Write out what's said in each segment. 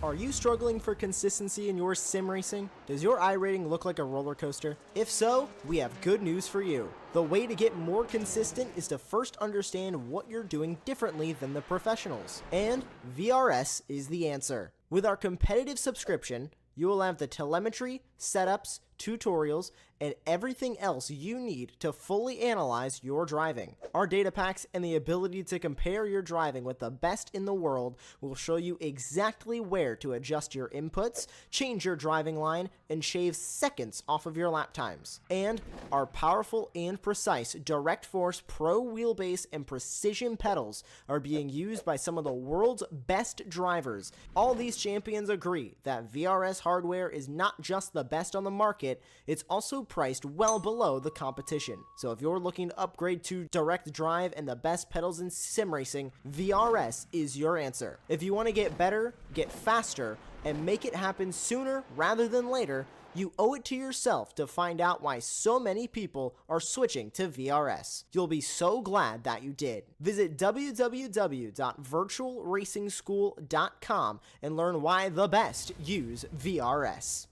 Are you struggling for consistency in your sim racing? Does your iRating look like a roller coaster? If so, we have good news for you. The way to get more consistent is to first understand what you're doing differently than the professionals. And VRS is the answer. With our competitive subscription, you will have the telemetry, setups, tutorials, and everything else you need to fully analyze your driving. Our data packs and the ability to compare your driving with the best in the world will show you exactly where to adjust your inputs, change your driving line, and shave seconds off of your lap times. And our powerful and precise Direct Force Pro wheelbase and precision pedals are being used by some of the world's best drivers. All these champions agree that VRS hardware is not just the best on the market, it's also priced well below the competition. So if you're looking to upgrade to direct drive and the best pedals in sim racing, VRS is your answer. If you want to get better, get faster, and make it happen sooner rather than later, you owe it to yourself to find out why so many people are switching to VRS. You'll be so glad that you did. Visit www.virtualracingschool.com and learn why the best use VRS.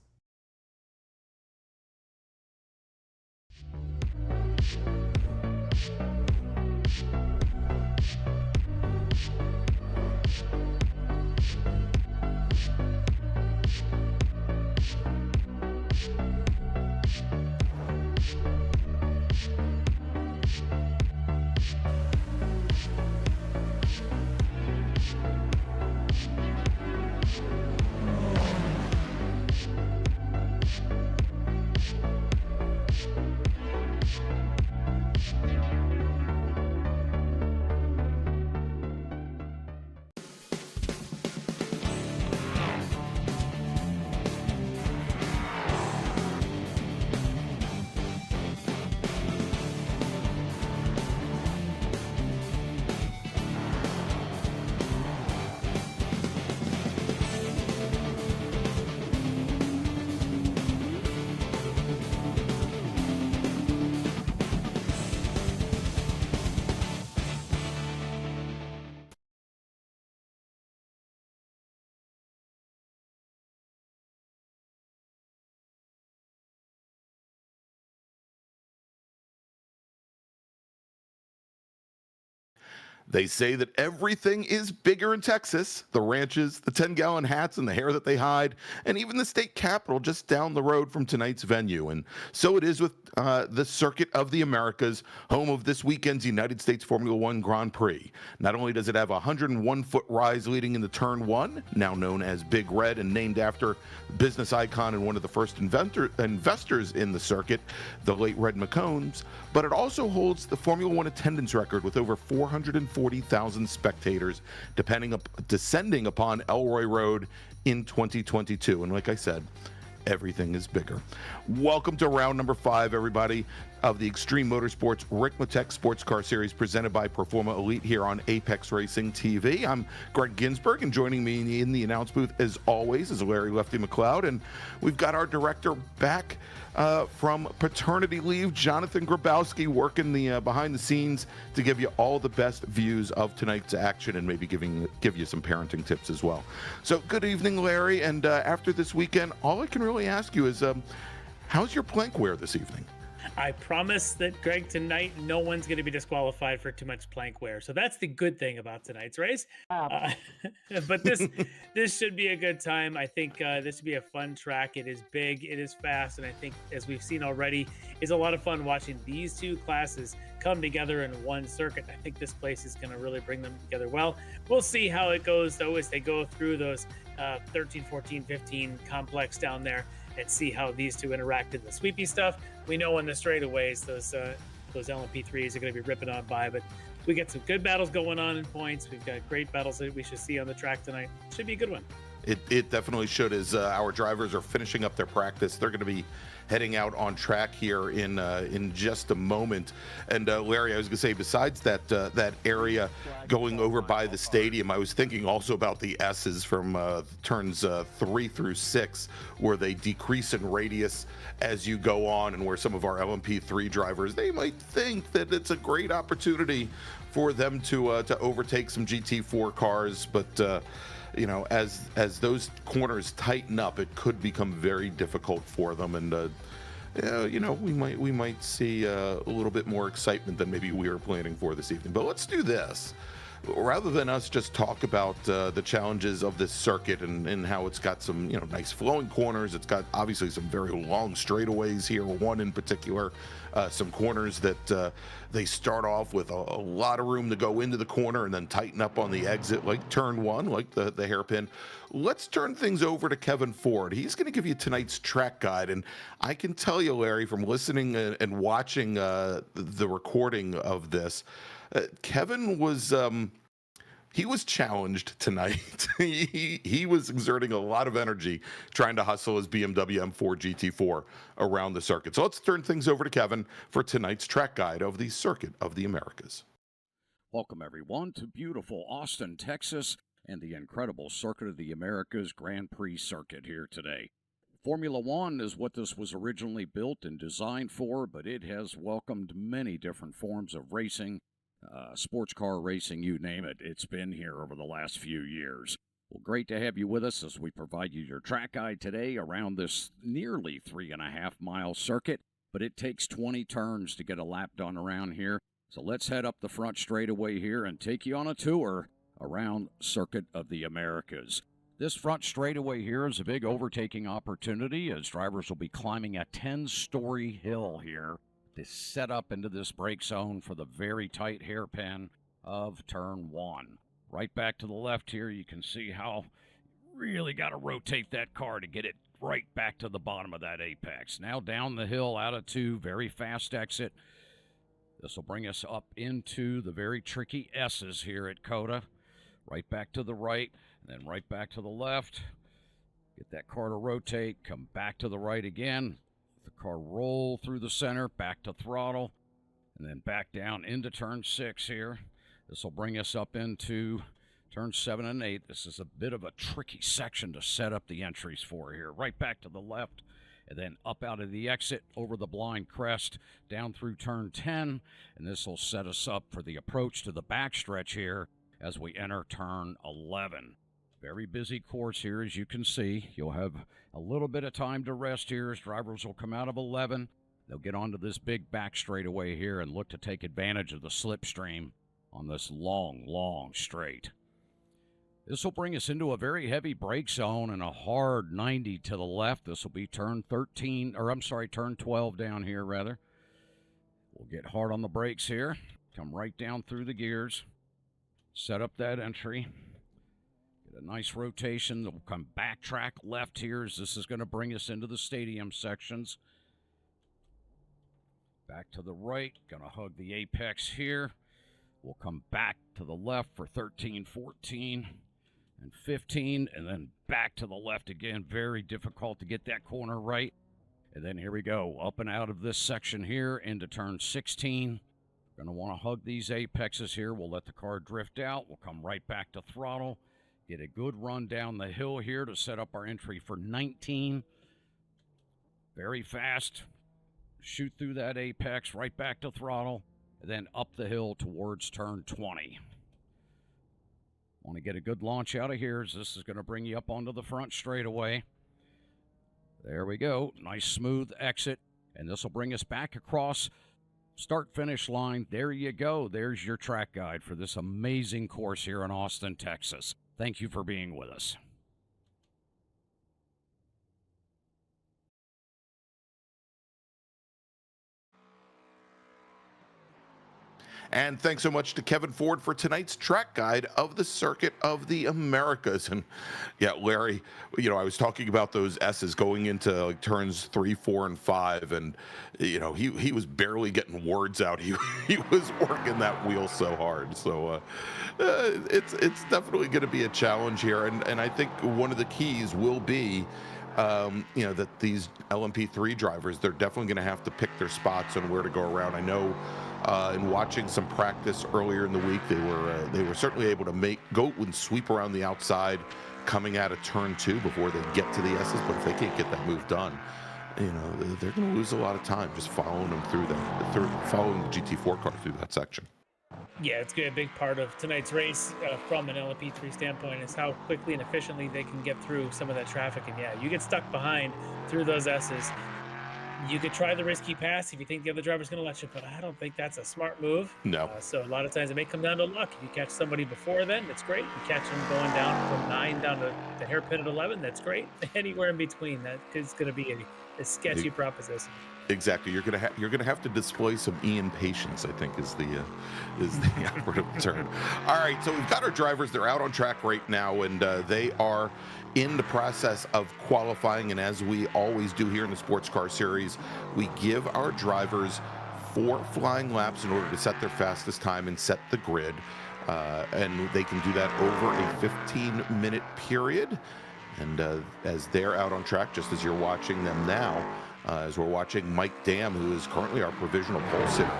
They say that everything is bigger in Texas. The ranches, the 10-gallon hats and the hair that they hide, and even the state capitol just down the road from tonight's venue. And so it is with the Circuit of the Americas, home of this weekend's United States Formula One Grand Prix. Not only does it have a 101-foot rise leading into Turn 1, now known as Big Red and named after business icon and one of the first investors in the circuit, the late Red McCombs, but it also holds the Formula One attendance record with over 440,000 spectators descending upon Elroy Road in 2022. And like I said, everything is bigger. Welcome to round number 5, everybody, of the Extreme Motorsports Ricmotech Sports Car Series presented by Performa Elite here on Apex Racing TV. I'm Greg Ginsburg, and joining me in the announce booth, as always, is Larry Lefty McLeod, and we've got our director back from paternity leave, Jonathan Grabowski, working the behind the scenes to give you all the best views of tonight's action and maybe give you some parenting tips as well. So good evening, Larry, and after this weekend, all I can really ask you is how's your plank wear this evening? I promise that, Greg, tonight no one's going to be disqualified for too much plank wear. So that's the good thing about tonight's race. But this should be a good time. I think this should be a fun track. It is big, it is fast, and I think, as we've seen already, it's a lot of fun watching these two classes come together in one circuit. I think this place is going to really bring them together well. We'll see how it goes, though, as they go through those 13, 14, 15 complex down there, and see how these two interact in the sweepy stuff. We know in the straightaways, those LMP3s are going to be ripping on by, but we get some good battles going on in points. We've got great battles that we should see on the track tonight. Should be a good one. It definitely should, as our drivers are finishing up their practice. They're going to be heading out on track here in just a moment. And Larry, I was going to say, besides that area going over by the stadium, I was thinking also about the S's from turns 3 through 6, where they decrease in radius as you go on, and where some of our LMP3 drivers, they might think that it's a great opportunity for them to overtake some GT4 cars, but as those corners tighten up, it could become very difficult for them. And we might see a little bit more excitement than maybe we were planning for this evening. But let's do this. Rather than us just talk about the challenges of this circuit and how it's got some nice flowing corners, it's got obviously some very long straightaways here, one in particular, some corners that they start off with a lot of room to go into the corner and then tighten up on the exit, like turn one, like the hairpin. Let's turn things over to Kevin Ford. He's going to give you tonight's track guide, and I can tell you, Larry, from listening and watching the recording of this, Kevin was he was challenged tonight. he was exerting a lot of energy trying to hustle his BMW M4 GT4 around the circuit. So let's turn things over to Kevin for tonight's track guide of the Circuit of the Americas. Welcome everyone to beautiful Austin, Texas, and the incredible Circuit of the Americas Grand Prix circuit here today. Formula One is what this was originally built and designed for, but it has welcomed many different forms of racing. Sports car racing, you name it, it's been here over the last few years. Well, great to have you with us as we provide you your track guide today around this nearly 3.5-mile circuit, but it takes 20 turns to get a lap done around here. So let's head up the front straightaway here and take you on a tour around Circuit of the Americas. This front straightaway here is a big overtaking opportunity as drivers will be climbing a 10-story hill here to set up into this brake zone for the very tight hairpin of turn one. Right back to the left here, you can see how you really got to rotate that car to get it right back to the bottom of that apex. Now down the hill out of two, very fast exit. This will bring us up into the very tricky S's here at COTA. Right back to the right, and then right back to the left. Get that car to rotate, come back to the right again. The car roll through the center, back to throttle, and then back down into turn 6 here. This will bring us up into turn 7 and 8. This is a bit of a tricky section to set up the entries for here. Right back to the left, and then up out of the exit, over the blind crest, down through turn 10, and this will set us up for the approach to the backstretch here as we enter turn 11. Very busy course here, as you can see. You'll have a little bit of time to rest here as drivers will come out of 11. They'll get onto this big back straightaway here and look to take advantage of the slipstream on this long straight. This will bring us into a very heavy brake zone and a hard 90 to the left. This will be turn 12 down here, rather. We'll get hard on the brakes here. Come right down through the gears. Set up that entry. Get a nice rotation. We'll come backtrack left here as this is going to bring us into the stadium sections. Back to the right. Going to hug the apex here. We'll come back to the left for 13, 14, and 15, and then back to the left again. Very difficult to get that corner right. And then here we go, up and out of this section here into turn 16. Going to want to hug these apexes here. We'll let the car drift out. We'll come right back to throttle. Get a good run down the hill here to set up our entry for 19. Very fast. Shoot through that apex, right back to throttle, and then up the hill towards turn 20. Want to get a good launch out of here as this is going to bring you up onto the front straightaway. There we go. Nice smooth exit, and this will bring us back across start-finish line. There you go. There's your track guide for this amazing course here in Austin, Texas. Thank you for being with us. And thanks so much to Kevin Ford for tonight's track guide of the Circuit of the Americas. And yeah, Larry, I was talking about those S's going into like turns 3, 4, and 5, and he was barely getting words out. He was working that wheel so hard. So it's definitely going to be a challenge here, and I think one of the keys will be that these LMP3 drivers, they're definitely going to have to pick their spots on where to go around. I know in watching some practice earlier in the week, they were certainly able to go and sweep around the outside coming out of turn 2 before they get to the S's. But if they can't get that move done, they're going to lose a lot of time just following them following the GT4 car through that section. Yeah, it's going to be a big part of tonight's race from an LMP3 standpoint is how quickly and efficiently they can get through some of that traffic. And yeah, you get stuck behind through those S's. You could try the risky pass if you think the other driver's going to let you, but I don't think that's a smart move. No. So a lot of times it may come down to luck. If you catch somebody before then, that's great. You catch them going down from 9 down to the hairpin at 11, that's great. Anywhere in between, that is going to be a sketchy proposition. Exactly. You're gonna have to display some Ian patience, I think, is the operative term. All right, so we've got our drivers. They're out on track right now, and they are in the process of qualifying. And as we always do here in the Sports Car Series, we give our drivers 4 flying laps in order to set their fastest time and set the grid. And they can do that over a 15-minute period. And as they're out on track, just as you're watching them now, as we're watching Mike Dam, who is currently our provisional pole sitter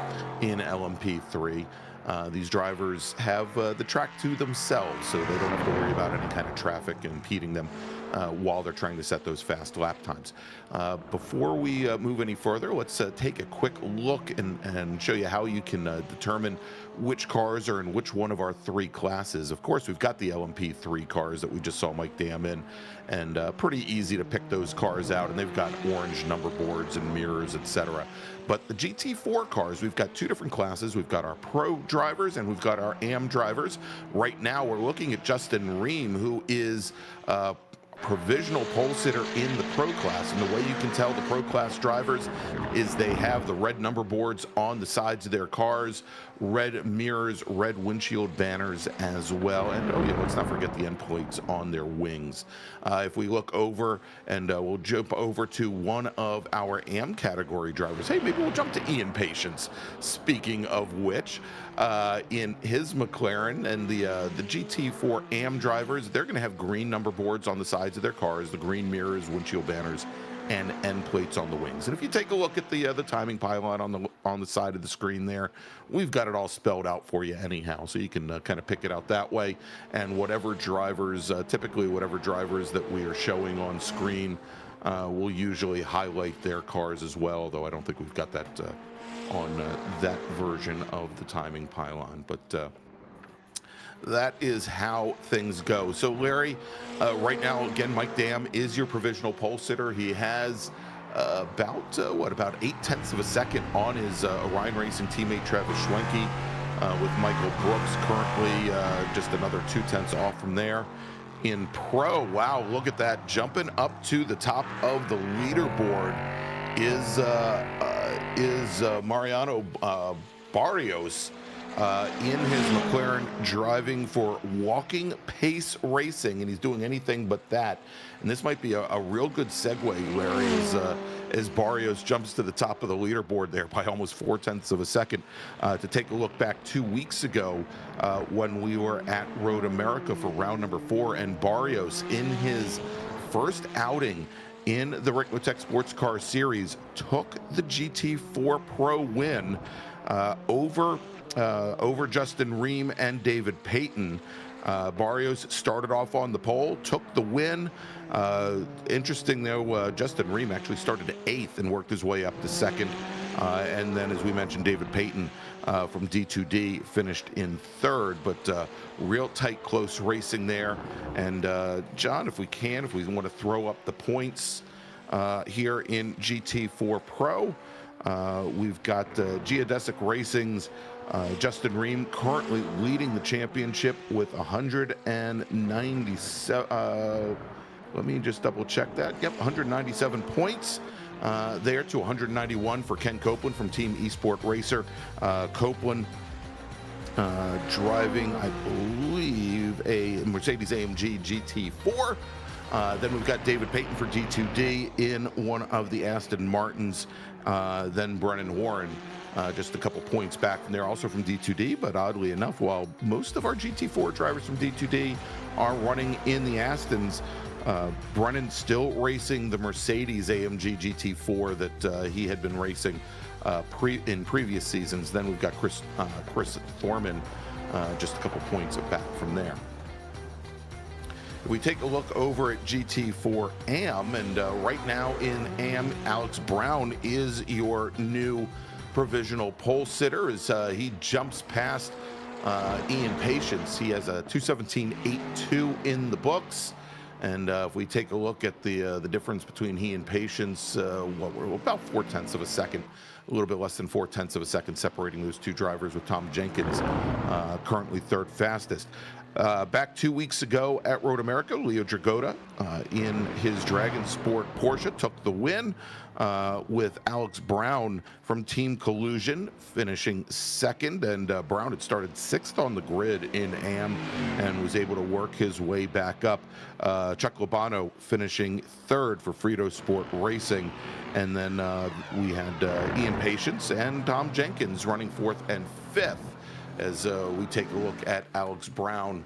in LMP3. These drivers have the track to themselves, so they don't have to worry about any kind of traffic impeding them while they're trying to set those fast lap times. Before we move any further, let's take a quick look and show you how you can determine which cars are in which one of our 3 classes. Of course, we've got the LMP3 cars that we just saw Mike Dam in, and pretty easy to pick those cars out, and they've got orange number boards and mirrors, etc. But the GT4 cars, we've got 2 different classes. We've got our pro drivers and we've got our AM drivers. Right now, we're looking at Justin Ream, who is provisional pole sitter in the pro class, and the way you can tell the pro class drivers is they have the red number boards on the sides of their cars, red mirrors, red windshield banners as well, and oh yeah, let's not forget the end plates on their wings. If we look over, and we'll jump over to one of our AM category drivers. Hey, maybe we'll jump to Ian Patience, speaking of which, in his McLaren, and the GT4 AM drivers, they're going to have green number boards on the sides of their cars, the green mirrors, windshield banners, and end plates on the wings. And if you take a look at the timing pylon on the side of the screen there, we've got it all spelled out for you anyhow, so you can kind of pick it out that way. And whatever drivers, typically whatever drivers that we are showing on screen, we'll usually highlight their cars as well, though I don't think we've got that on that version of the timing pylon. But that is how things go. So Larry, right now, again, Mike Dam is your provisional pole sitter. He has about 0.8 of a second on his Orion Racing teammate Travis Schwenke, with Michael Brooks currently just another 0.2 off from there. In pro, wow, look at that, jumping up to the top of the leaderboard is Mariano Barrios. In his McLaren, driving for Walking Pace Racing, and he's doing anything but that. And this might be a real good segue, Larry, as Barrios jumps to the top of the leaderboard there by almost 0.4 of a second, to take a look back 2 weeks ago when we were at Road America for round number 4, and Barrios, in his first outing in the Ricmotech Sports Car Series, took the GT4 Pro win over Justin Ream and David Payton. Barrios started off on the pole, took the win. Interesting though, Justin Ream actually started 8th and worked his way up to 2nd. And then, as we mentioned, David Payton from D2D finished in 3rd, but real tight, close racing there. And John, if we want to throw up the points here in GT4 Pro, we've got Geodesic Racing's Justin Ream currently leading the championship with 197. Let me just double check that. Yep, 197 points. There to 191 for Ken Copeland from Team Esport Racer. Copeland driving, I believe, a Mercedes-AMG GT4. Then we've got David Payton for D2D in one of the Aston Martins. Then Brennan Warren, just a couple points back from there, also from D2D. But oddly enough, while most of our GT4 drivers from D2D are running in the Astons, Brennan still racing the Mercedes AMG GT4 that he had been racing in previous seasons. Then we've got Chris Thorman, just a couple points back from there. If we take a look over at GT4 AM, and right now in AM, Alex Brown is your new provisional pole sitter as he jumps past Ian Patience. He has a 2:17.82 in the books. And if we take a look at the difference between he and Patience, we're about 4/10 of a second, a little bit less than 4/10 of a second separating those two drivers, with Tom Jenkins currently third fastest. Back 2 weeks ago at Road America, Leo Dragota in his Dragon Sport Porsche took the win, with Alex Brown from Team Collusion finishing second. And Brown had started 6th on the grid in AM and was able to work his way back up. Chuck Lobano finishing 3rd for Frito Sport Racing. And then we had Ian Patience and Tom Jenkins running 4th and 5th, as we take a look at Alex Brown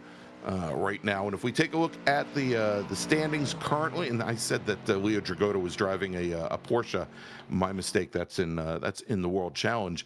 right now. And if we take a look at the standings currently, and I said that Leo Dragota was driving a Porsche, my mistake. That's in the World Challenge.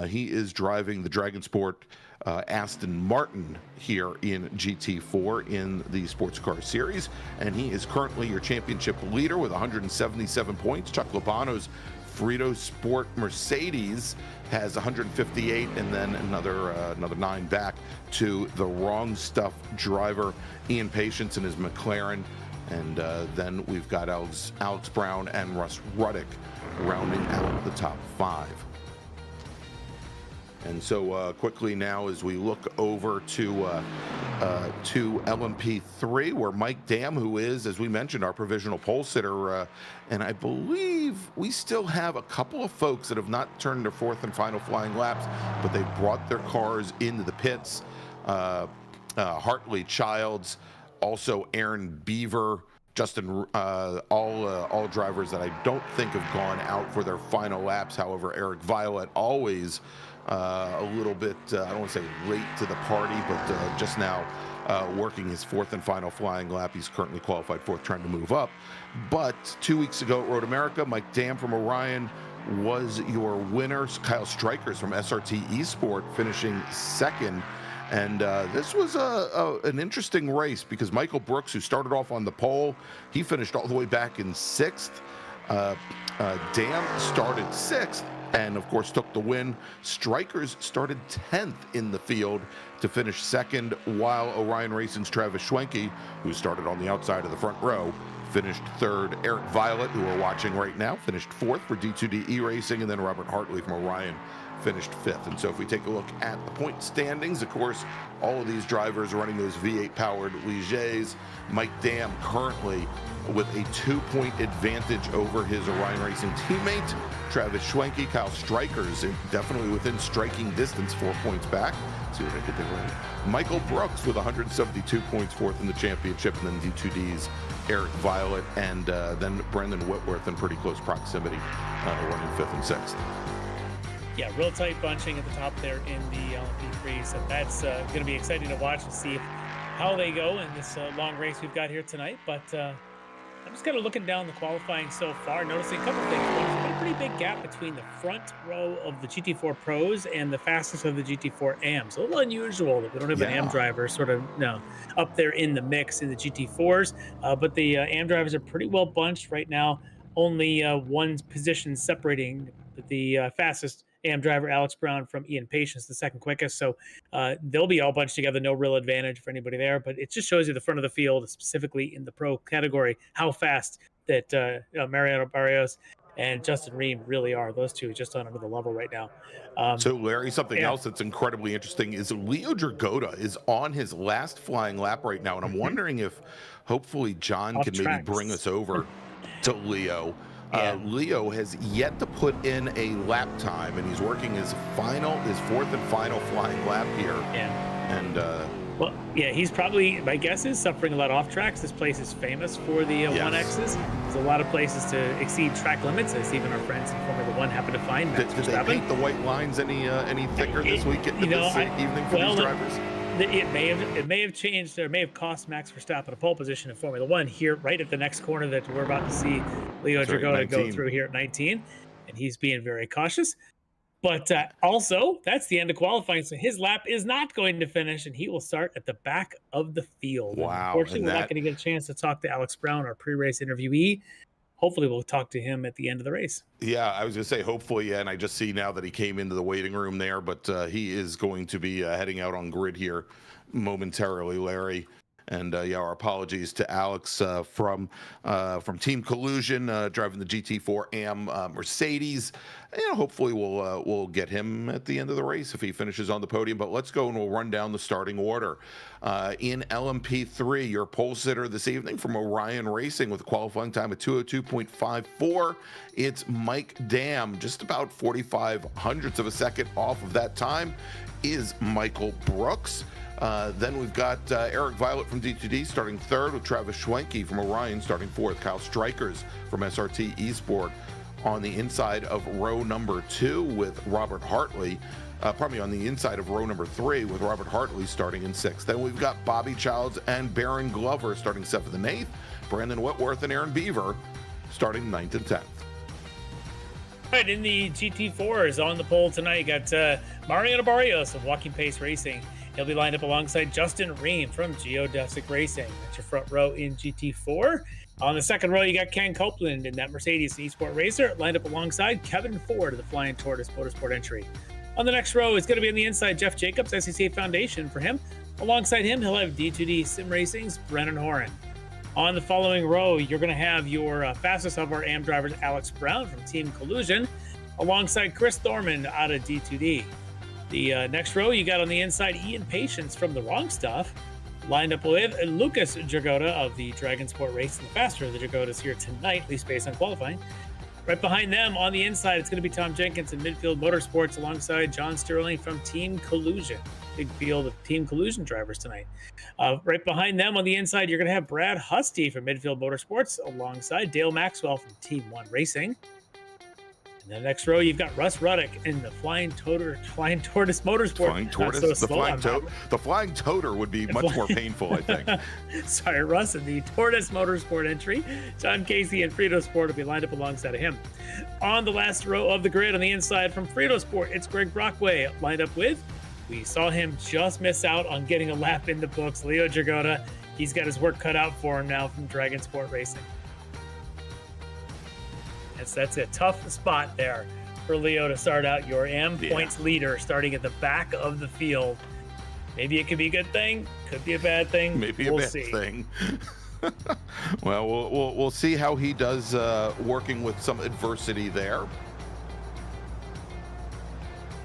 He is driving the Dragon Sport Aston Martin here in GT4 in the Sports Car Series, and he is currently your championship leader with 177 points. Chuck Lobano's Frito Sport Mercedes has 158, and then another 9 back to the Wrong Stuff driver Ian Patience in his McLaren. And then we've got Alex Brown and Russ Ruddick rounding out the top 5. And so quickly now, as we look over to LMP3, where Mike Dam, who is, as we mentioned, our provisional pole sitter, and I believe we still have a couple of folks that have not turned their 4th and final flying laps, but they brought their cars into the pits. Hartley Childs, also Aaron Beaver, Justin, all drivers that I don't think have gone out for their final laps. However, Eric Violet always a little bit, I don't want to say late to the party, but just now working his 4th and final flying lap. He's currently qualified 4th, trying to move up. But 2 weeks ago at Road America, Mike Dam from Orion was your winner. Kyle Strikers from SRT Esport finishing 2nd. And this was an interesting race, because Michael Brooks, who started off on the pole, he finished all the way back in 6th. Dam started 6th and, of course, took the win. Strikers started 10th in the field to finish 2nd, while Orion Racing's Travis Schwenke, who started on the outside of the front row, finished 3rd. Eric Violet, who we're watching right now, finished 4th for D2D Racing, and then Robert Hartley from Orion finished 5th. And so if we take a look at the point standings, of course, all of these drivers running those V8 powered Ligers. Mike Dam currently with a 2-point advantage over his Orion Racing teammate. Travis Schwenke, Kyle Strikers definitely within striking distance, 4 points back. Let's see what I could do right. Michael Brooks with 172 points, 4th in the championship, and then D2D's Eric Violet, and then Brendan Whitworth in pretty close proximity, running 5th and 6th. Yeah, real tight bunching at the top there in the LMP3. So that's going to be exciting to watch and see how they go in this long race we've got here tonight. But I'm just kind of looking down the qualifying so far, noticing a couple things. There's been a pretty big gap between the front row of the GT4 Pros and the fastest of the GT4 AMs. A little unusual that we don't have an AM driver sort of up there in the mix in the GT4s. But the AM drivers are pretty well bunched right now. Only one position separating the fastest AM driver, Alex Brown, from Ian Patience, the 2nd quickest. So they'll be all bunched together. No real advantage for anybody there. But it just shows you the front of the field, specifically in the pro category, how fast that Mariano Barrios and Justin Ream really are. Those two just on another level right now. So, Larry, something else that's incredibly interesting is Leo Dragota is on his last flying lap right now. And I'm wondering if hopefully John can maybe bring us over to Leo. Leo has yet to put in a lap time, and he's working his 4th and final flying lap here. And well, yeah, he's probably, my guess is, suffering a lot off tracks. This place is famous for the 1Xs. There's a lot of places to exceed track limits, as even our friends in Formula One happen to find. Did they paint the white lines any thicker this weekend, this evening for these drivers? It may have changed, or may have cost Max Verstappen a pole position in Formula One here, right at the next corner that we're about to see Leo Dragota go through here at 19, and he's being very cautious. But also, that's the end of qualifying, so his lap is not going to finish, and he will start at the back of the field. Wow! Unfortunately, we're not going to get a chance to talk to Alex Brown, our pre-race interviewee, hopefully we'll talk to him at the end of the race. Yeah, I was going to say hopefully, and I just see now that he came into the waiting room there, but he is going to be heading out on grid here momentarily, Larry. And yeah, our apologies to Alex from Team Collusion, driving the GT4 AM Mercedes. Hopefully we'll get him at the end of the race if he finishes on the podium. But let's go and we'll run down the starting order. In LMP3, your pole sitter this evening from Orion Racing with a qualifying time of 2:02.54. It's Mike Dam, just about 45 hundredths of a second off of that time is Michael Brooks. Then we've got Eric Violet from D2D starting third, with Travis Schwenke from Orion starting fourth. Kyle Strikers from SRT Esport on the inside of row number 2 with Robert Hartley. On the inside of row number 3 with Robert Hartley starting in 6th. Then we've got Bobby Childs and Baron Glover starting 7th and 8th. Brandon Whitworth and Aaron Beaver starting 9th and 10th. All right, in the GT4s on the pole tonight, you got Mariano Barrios of Walking Pace Racing. He'll be lined up alongside Justin Ream from Geodesic Racing. That's your front row in GT4. On the second row, you got Ken Copeland in that Mercedes Esport Racer, lined up alongside Kevin Ford of the Flying Tortoise Motorsport entry. On the next row is going to be on the inside, Jeff Jacobs, SCCA Foundation for him. Alongside him, he'll have D2D Sim Racing's Brennan Horan. On the following row, you're going to have your fastest of our AM drivers, Alex Brown from Team Collusion, alongside Chris Thorman out of D2D. The next row, you got on the inside Ian Patience from The Wrong Stuff, lined up with Lucas Jagoda of the Dragon Sport Race, the faster of the Jagodas here tonight, at least based on qualifying. Right behind them on the inside, it's going to be Tom Jenkins in Midfield Motorsports alongside John Sterling from Team Collusion. Big field of Team Collusion drivers tonight. Right behind them on the inside, you're going to have Brad Husty from Midfield Motorsports alongside Dale Maxwell from Team One Racing. In the next row, you've got Russ Ruddick in the Flying Tortoise Motorsport. Flying Tortoise? So the Flying Toter would be much more painful, I think. Sorry, Russ in the Tortoise Motorsport entry. John Casey and Frito Sport will be lined up alongside of him. On the last row of the grid on the inside from Frito Sport, it's Greg Brockway lined up with. We saw him just miss out on getting a lap in the books. Leo Jagoda, he's got his work cut out for him now from Dragon Sport Racing. That's a tough spot there for Leo to start out your points leader, starting at the back of the field. Maybe it could be a good thing, could be a bad thing. Maybe a bad thing. Well, we'll see how he does working with some adversity there.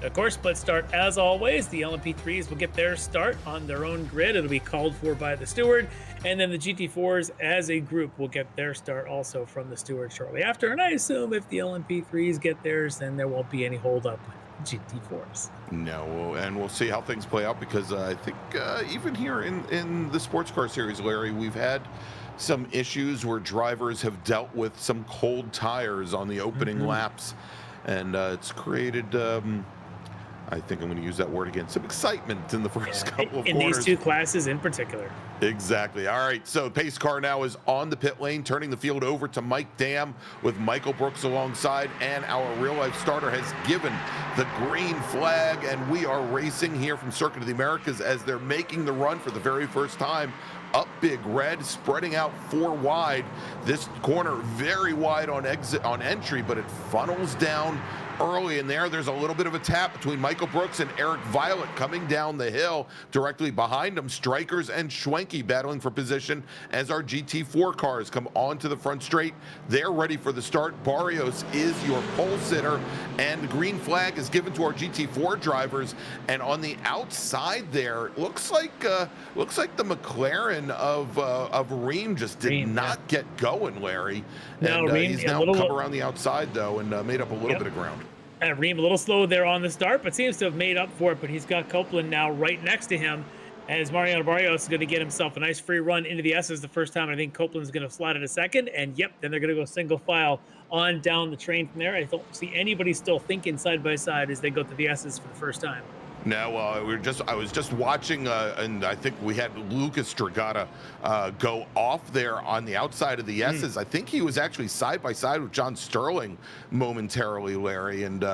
Of course, split start as always. The LMP3s will get their start on their own grid. It'll be called for by the steward. And then the GT4s as a group will get their start also from the steward shortly after. And I assume if the LMP3s get theirs, then there won't be any holdup with GT4s. No, and we'll see how things play out, because I think even here in the sports car series, Larry, we've had some issues where drivers have dealt with some cold tires on the opening laps. And it's created... I think I'm going to use that word again, some excitement in the first couple of in corners. These two classes in particular. Exactly. All right, so pace car now is on the pit lane, turning the field over to Mike Dam with Michael Brooks alongside, and our real-life starter has given the green flag, and we are racing here from Circuit of the Americas as they're making the run for the very first time. Up Big Red, spreading out 4 wide. This corner very wide on entry, but it funnels down early in there. There's a little bit of a tap between Michael Brooks and Eric Violet coming down the hill. Directly behind them, Strikers and Schwenke battling for position as our GT4 cars come onto the front straight. They're ready for the start. Barrios is your pole sitter, and the green flag is given to our GT4 drivers. And on the outside there, looks like the McLaren of Ream just did not get going, Larry. And he's now come around the outside though and made up a little bit of ground. Ream a little slow there on the start, but seems to have made up for it. But he's got Copeland now right next to him, as Mariano Barrios is going to get himself a nice free run into the S's the first time. I think Copeland's going to slide it a second, and yep, then they're going to go single file on down the train from there. I don't see anybody still thinking side by side as they go to the S's for the first time. No, I was just watching, and I think we had Lucas Stragata go off there on the outside of the S's. I think he was actually side by side with John Sterling momentarily, Larry, and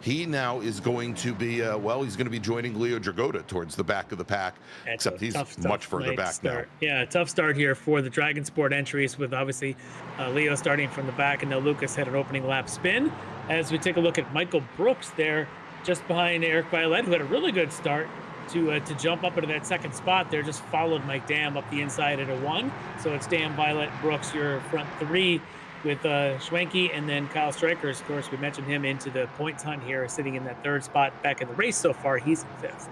he now is going to be, he's going to be joining Leo Dragota towards the back of the pack, except he's much further back now. Yeah, tough start here for the Dragonsport entries, with obviously Leo starting from the back, and now Lucas had an opening lap spin. As we take a look at Michael Brooks there, just behind Eric Violet, who had a really good start to jump up into that second spot there, just followed Mike Dam up the inside at a 1. So it's Dam, Violet, Brooks, your front 3, with Schwenke, and then Kyle Strikers. Of course, we mentioned him into the points hunt here, sitting in that 3rd spot back in the race so far. He's in 5th.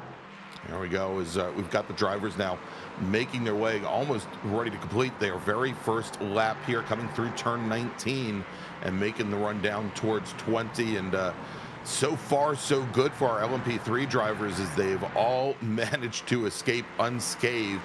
There we go. We've got the drivers now making their way, almost ready to complete their very first lap here, coming through turn 19 and making the run down towards 20. And so far, so good for our LMP3 drivers, as they've all managed to escape unscathed,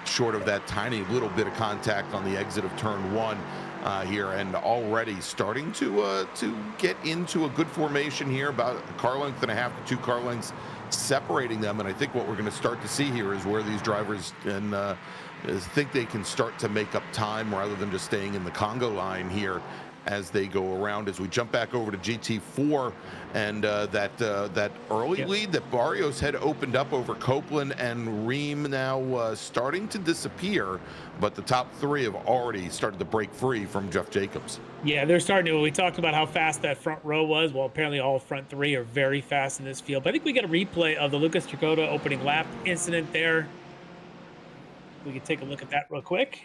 short of that tiny little bit of contact on the exit of turn 1 here, and already starting to get into a good formation here, about a car length and a half to 2 car lengths separating them. And I think what we're going to start to see here is where these drivers think they can start to make up time rather than just staying in the Congo line here as they go around. As we jump back over to GT4, and that early lead that Barrios had opened up over Copeland and Ream now starting to disappear, but the top 3 have already started to break free from Jeff Jacobs. Yeah, they're starting to. We talked about how fast that front row was. Well, apparently all front 3 are very fast in this field. But I think we get a replay of the Lucas Dragota opening lap incident there. We can take a look at that real quick.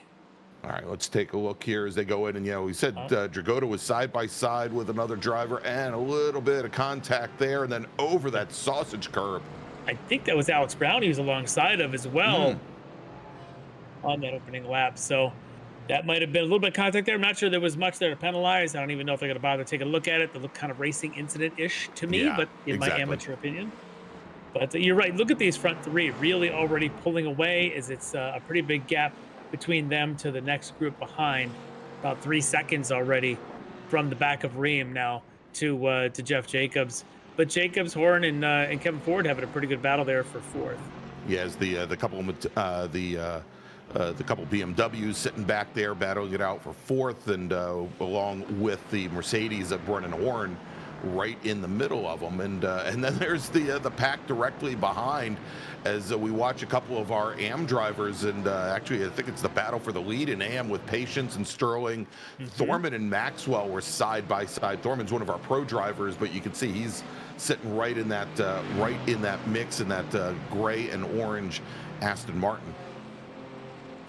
All right, let's take a look here as they go in. And, we said Dragota was side by side with another driver, and a little bit of contact there, and then over that sausage curb. I think that was Alex Brown he was alongside of as well on that opening lap. So that might have been a little bit of contact there. I'm not sure there was much there to penalize. I don't even know if they're going to bother taking a look at it. They look kind of racing incident-ish to me, but in my amateur opinion. But you're right. Look at these front 3 really already pulling away, as it's a pretty big gap between them to the next group behind. About 3 seconds already from the back of Ream now to Jeff Jacobs. But Jacobs, Horn, and Kevin Ford having a pretty good battle there for 4th. Yeah, as the couple BMWs sitting back there battling it out for 4th, and along with the Mercedes of Brennan Horn right in the middle of them, and then there's the pack directly behind, as we watch a couple of our AM drivers, and actually I think it's the battle for the lead in AM with Patience and Sterling. Thorman and Maxwell were side by side. Thorman's one of our pro drivers, but you can see he's sitting right in that mix in that gray and orange Aston Martin.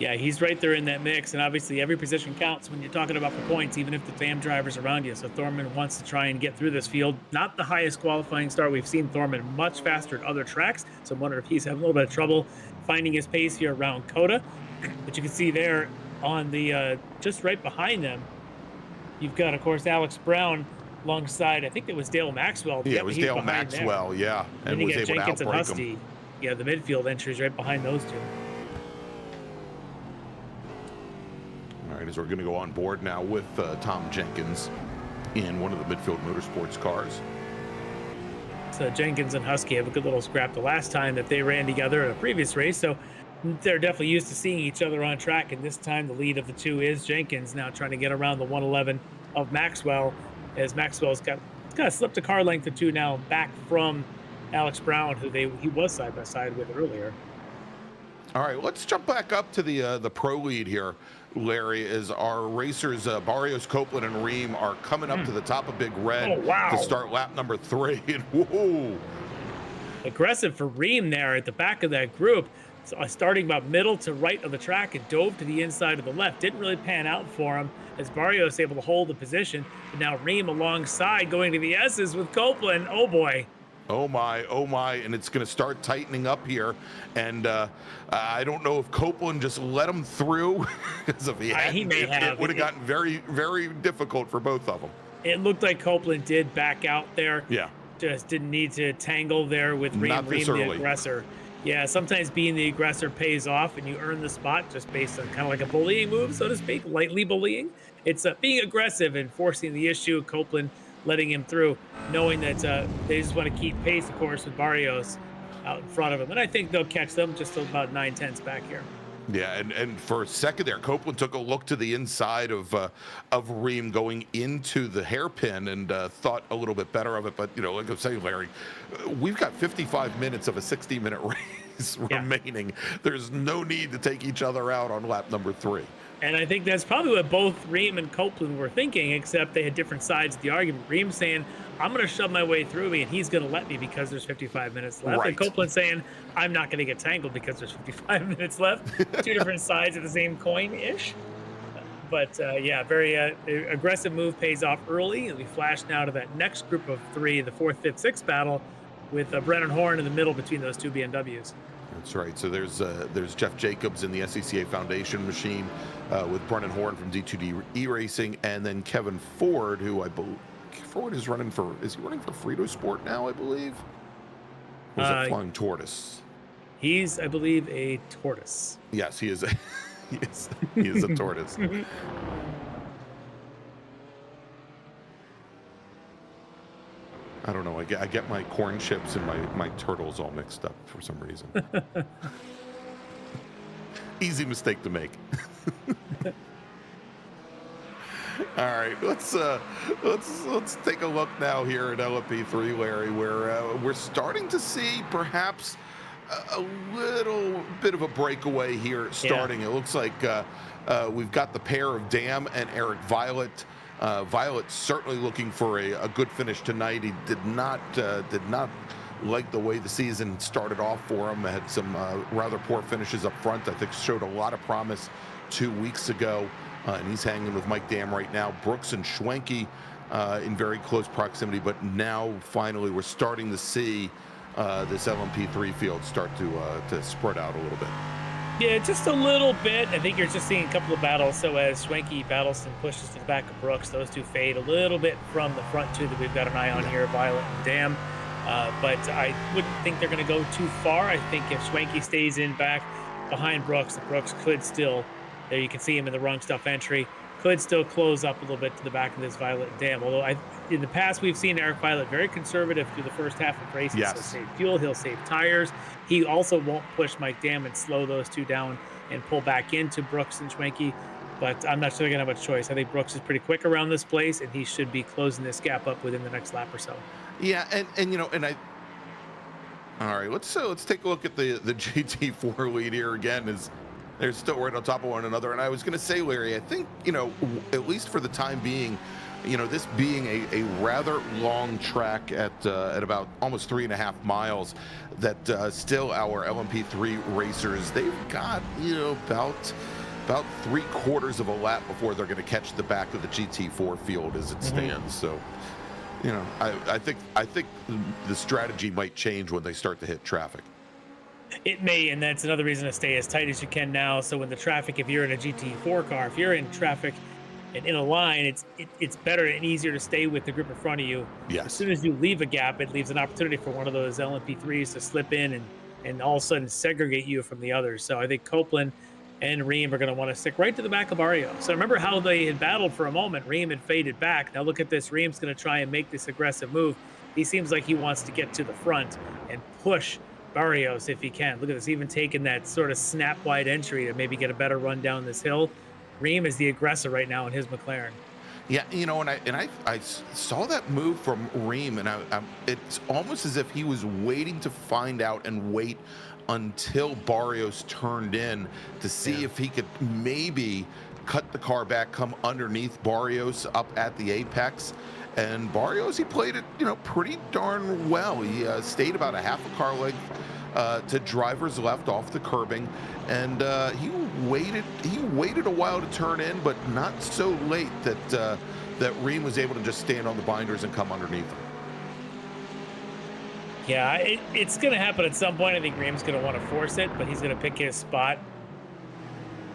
Yeah, he's right there in that mix, and obviously every position counts when you're talking about the points, even if the damn driver's around you. So Thorman wants to try and get through this field. Not the highest qualifying start. We've seen Thorman much faster at other tracks, so I'm wondering if he's having a little bit of trouble finding his pace here around COTA. But you can see there on the just right behind them, you've got, of course, Alex Brown alongside, I think it was Dale Maxwell. Yeah, it was Dale Maxwell, there. And was able Jenkins to and outbreak Husty. him. Yeah, the midfield entries right behind those 2. All right, as we're going to go on board now with Tom Jenkins in one of the midfield motorsports cars. So Jenkins and Husky have a good little scrap the last time that they ran together in a previous race. So they're definitely used to seeing each other on track. And this time the lead of the 2 is Jenkins, now trying to get around the 111 of Maxwell, as Maxwell's got kind of slipped a car length or 2 now back from Alex Brown, who he was side by side with earlier. All right, let's jump back up to the pro lead here, Larry, as our racers, Barrios, Copeland, and Ream are coming up to the top of Big Red to start lap number 3. And whoa! Aggressive for Ream there at the back of that group, starting about middle to right of the track and dove to the inside of the left. Didn't really pan out for him, as Barrios able to hold the position. But now Ream alongside going to the S's with Copeland. Oh boy. Oh my, and it's going to start tightening up here. And I don't know if Copeland just let him through, because if he hadn't, it would have gotten very, very difficult for both of them. It looked like Copeland did back out there. Yeah. Just didn't need to tangle there with Ream the aggressor. Yeah, sometimes being the aggressor pays off, and you earn the spot just based on kind of like a bullying move, so to speak, lightly bullying. It's being aggressive and forcing the issue. Copeland letting him through, knowing that they just want to keep pace, of course, with Barrios. out in front of them. And I think they'll catch them just about 9/10 back here. Yeah, and for a second there, Copeland took a look to the inside of Ream going into the hairpin and thought a little bit better of it. But, like I'm saying, Larry, we've got 55 minutes of a 60-minute race remaining. There's no need to take each other out on lap number 3. And I think that's probably what both Ream and Copeland were thinking, except they had different sides of the argument. Ream saying, I'm going to shove my way through me, and he's going to let me because there's 55 minutes left. Right. And Copeland saying, I'm not going to get tangled because there's 55 minutes left. Two different sides of the same coin-ish. But, yeah, very aggressive move pays off early. And we flash now to that next group of 3, the 4th, 5th, 6th battle with Brennan Horn in the middle between those two BMWs. That's right. So there's Jeff Jacobs in the SCCA Foundation machine with Brennan Horn from D2D eRacing, and then Kevin Ford, who I believe Ford is running for. Is he running for Frito Sport now? I believe. Or is it Flying Tortoise? He's, I believe, a tortoise. Yes, he is. He is a tortoise. I don't know. I get my corn chips and my turtles all mixed up for some reason. Easy mistake to make. All right, let's take a look now here at LMP3, Larry, where we're starting to see perhaps a little bit of a breakaway here starting. Yeah. It looks like we've got the pair of Dam and Eric Violet. Violet certainly looking for a good finish tonight. He did not like the way the season started off for him. Had some rather poor finishes up front. I think showed a lot of promise 2 weeks ago. And he's hanging with Mike Dam right now. Brooks and Schwenke in very close proximity, but now finally we're starting to see this LMP3 field start to spread out a little bit. Yeah, just a little bit. I think you're just seeing a couple of battles. So as Schwenke battles and pushes to the back of Brooks, those two fade a little bit from the front two that we've got an eye on here, Violet and Dam. But I wouldn't think they're going to go too far. I think if Schwenke stays in back behind Brooks, Brooks could still, there you can see him in the wrong stuff entry, could still close up a little bit to the back of this Violet and Dam. Although in the past, we've seen Eric Violet very conservative through the first half of races. Yes. He'll save fuel, he'll save tires. He also won't push Mike Dam and slow those two down and pull back into Brooks and Schwenke. But I'm not sure they're going to have a choice. I think Brooks is pretty quick around this place, and he should be closing this gap up within the next lap or so. Yeah, all right, let's take a look at the GT4 lead here again. Is they're still right on top of one another. And I was going to say, Larry, I think, at least for the time being, this being a rather long track at about almost 3.5 miles, that still our LMP3 racers, they've got, about 3/4 of a lap before they're going to catch the back of the GT4 field as it stands. So, I think the strategy might change when they start to hit traffic. It may, and that's another reason to stay as tight as you can now. So when the traffic, if you're in a GT4 car, if you're in traffic and in a line, it's better and easier to stay with the group in front of you. Yes. As soon as you leave a gap, it leaves an opportunity for one of those LMP3s to slip in and all of a sudden segregate you from the others. So I think Copeland and Ream are going to want to stick right to the back of Barrio. So remember how they had battled for a moment. Ream had faded back. Now look at this. Ream's going to try and make this aggressive move. He seems like he wants to get to the front and push Barrios if he can. Look at this, even taking that sort of snap wide entry to maybe get a better run down this hill. Ream is the aggressor right now in his McLaren. Yeah, and I saw that move from Ream, and it's almost as if he was waiting to find out and wait until Barrios turned in to see if he could maybe cut the car back, come underneath Barrios up at the apex. And Barrios, he played it, pretty darn well. He stayed about a half a car length to driver's left off the curbing, and he waited a while to turn in, but not so late that Ream was able to just stand on the binders and come underneath him. Yeah, it's going to happen at some point. I think Ream's going to want to force it, but he's going to pick his spot.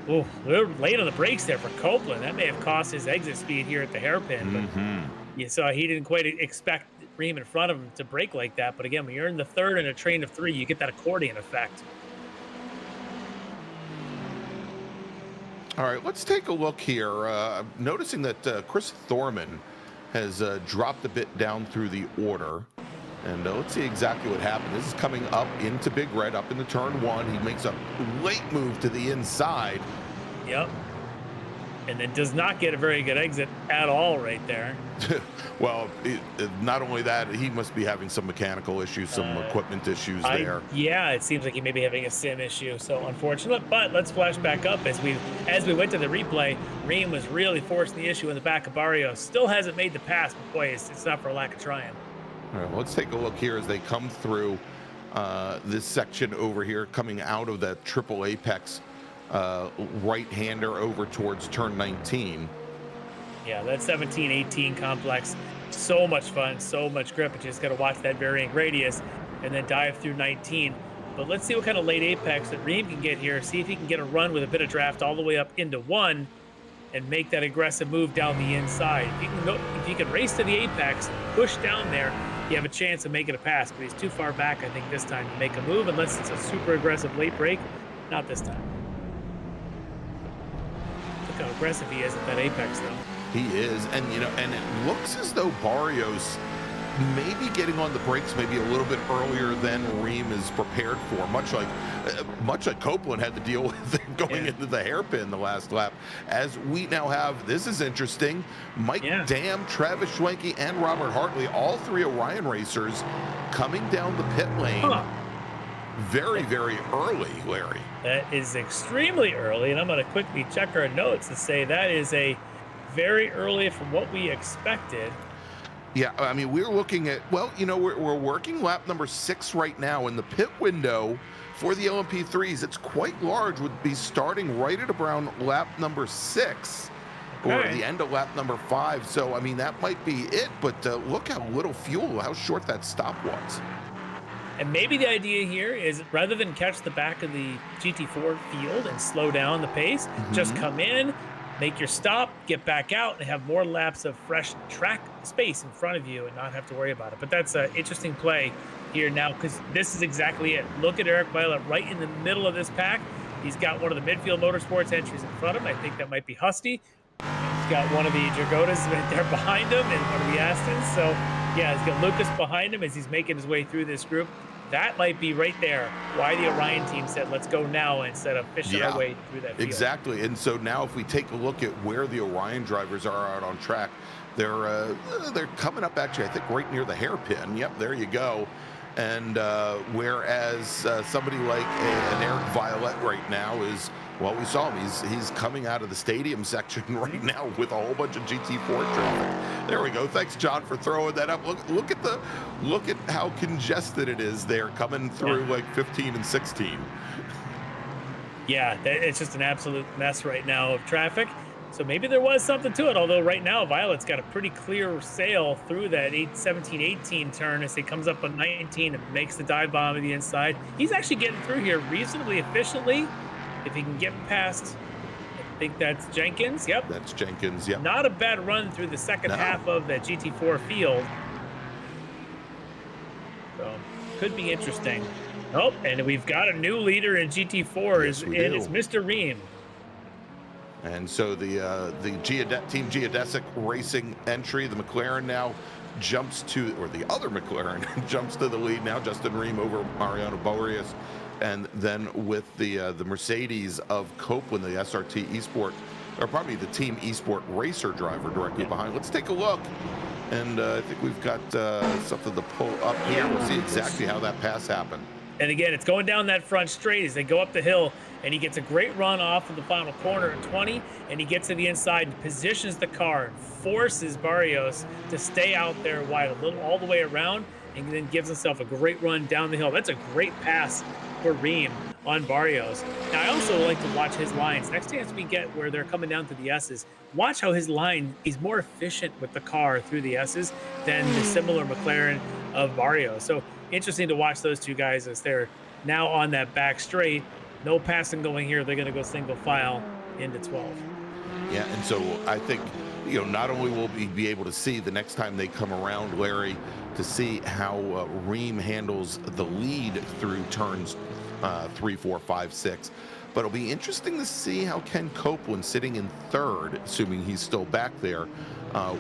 Oh, we're late on the brakes there for Copeland. That may have cost his exit speed here at the hairpin. But you saw he didn't quite expect Ream in front of him to brake like that. But again, when you're in the third in a train of 3, you get that accordion effect. All right, let's take a look here. Noticing that Chris Thorman has dropped a bit down through the order. And let's see exactly what happened. This is coming up into Big Red, up into turn 1. He makes a late move to the inside. Yep. And then does not get a very good exit at all right there. Well, not only that, he must be having some mechanical issues, some equipment issues there. Yeah, it seems like he may be having a sim issue, so unfortunate. But let's flash back up as we went to the replay. Reem was really forcing the issue in the back of Barrios. Still hasn't made the pass, but boy, it's not for lack of trying. All right, let's take a look here as they come through this section over here, coming out of that triple apex right-hander over towards turn 19. Yeah, that 17-18 complex, so much fun, so much grip. You just got to watch that varying radius and then dive through 19. But let's see what kind of late apex that Reem can get here. See if he can get a run with a bit of draft all the way up into 1 and make that aggressive move down the inside. If you can race to the apex, push down there, you have a chance of making a pass. But he's too far back, I think, this time to make a move, unless it's a super aggressive late break. Not this time. Look how aggressive he is at that apex, though. He is, and and it looks as though Barrios may be getting on the brakes maybe a little bit earlier than Reem is prepared for, much like Copeland had to deal with going into the hairpin the last lap. As we now have, this is interesting, Mike Dam, Travis Schwenke, and Robert Hartley, all 3 Orion racers coming down the pit lane very, very early, Larry. That is extremely early, and I'm going to quickly check our notes to say that is a very early from what we expected. Yeah, I mean, we're looking at, well, we're working lap number 6 right now, and the pit window for the LMP3s, it's quite large, would be starting right at around lap number 6 or the end of lap number 5. So, I mean, that might be it, but look how little fuel, how short that stop was. And maybe the idea here is rather than catch the back of the GT4 field and slow down the pace, just come in, make your stop, get back out, and have more laps of fresh track space in front of you and not have to worry about it. But that's an interesting play here now, because this is exactly it. Look at Eric Violet right in the middle of this pack. He's got one of the midfield motorsports entries in front of him. I think that might be Husty. He's got one of the Dragotas right there behind him and one of the Astons. So, yeah, he's got Lucas behind him as he's making his way through this group. That might be right there why the Orion team said, let's go now instead of fishing our way through that field. Exactly. And so now if we take a look at where the Orion drivers are out on track, they're coming up actually, I think, right near the hairpin. Yep, there you go. And whereas somebody like an Eric Violet right now is, well, we saw him. He's coming out of the stadium section right now with a whole bunch of GT4 traffic. There we go. Thanks, John, for throwing that up. Look at how congested it is there, coming through like 15 and 16. Yeah, it's just an absolute mess right now of traffic. So maybe there was something to it, although right now Violet's got a pretty clear sail through that 17-18 turn as he comes up on 19 and makes the dive bomb to the inside. He's actually getting through here reasonably efficiently. If he can get past, I think that's Jenkins. Yep. That's Jenkins, yep. Not a bad run through the second half of that GT4 field. So, could be interesting. Oh, and we've got a new leader in GT4, yes, and it's Mr. Reem. And so the Team Geodesic Racing entry, the McLaren now jumps to, or the other McLaren jumps to the lead now. Justin Reem over Mariano Boreas. And then with the Mercedes of Copeland, the SRT Esport, or probably the Team Esport Racer driver directly behind. Let's take a look. And I think we've got something to pull up here. We'll see exactly how that pass happened. And again, it's going down that front straight as they go up the hill, and he gets a great run off of the final corner at 20, and he gets to the inside and positions the car and forces Barrios to stay out there wide, all the way around, and then gives himself a great run down the hill. That's a great pass for Reem on Barrios. Now, I also like to watch his lines. Next chance we get where they're coming down to the S's, watch how his line is more efficient with the car through the S's than the similar McLaren of Barrios. So interesting to watch those two guys as they're now on that back straight. No passing going here. They're going to go single file into 12. Yeah, and so I think, not only will we be able to see the next time they come around, Larry, to see how Reem handles the lead through turns 3, 4, 5, 6, but it'll be interesting to see how Ken Copeland, sitting in third, assuming he's still back there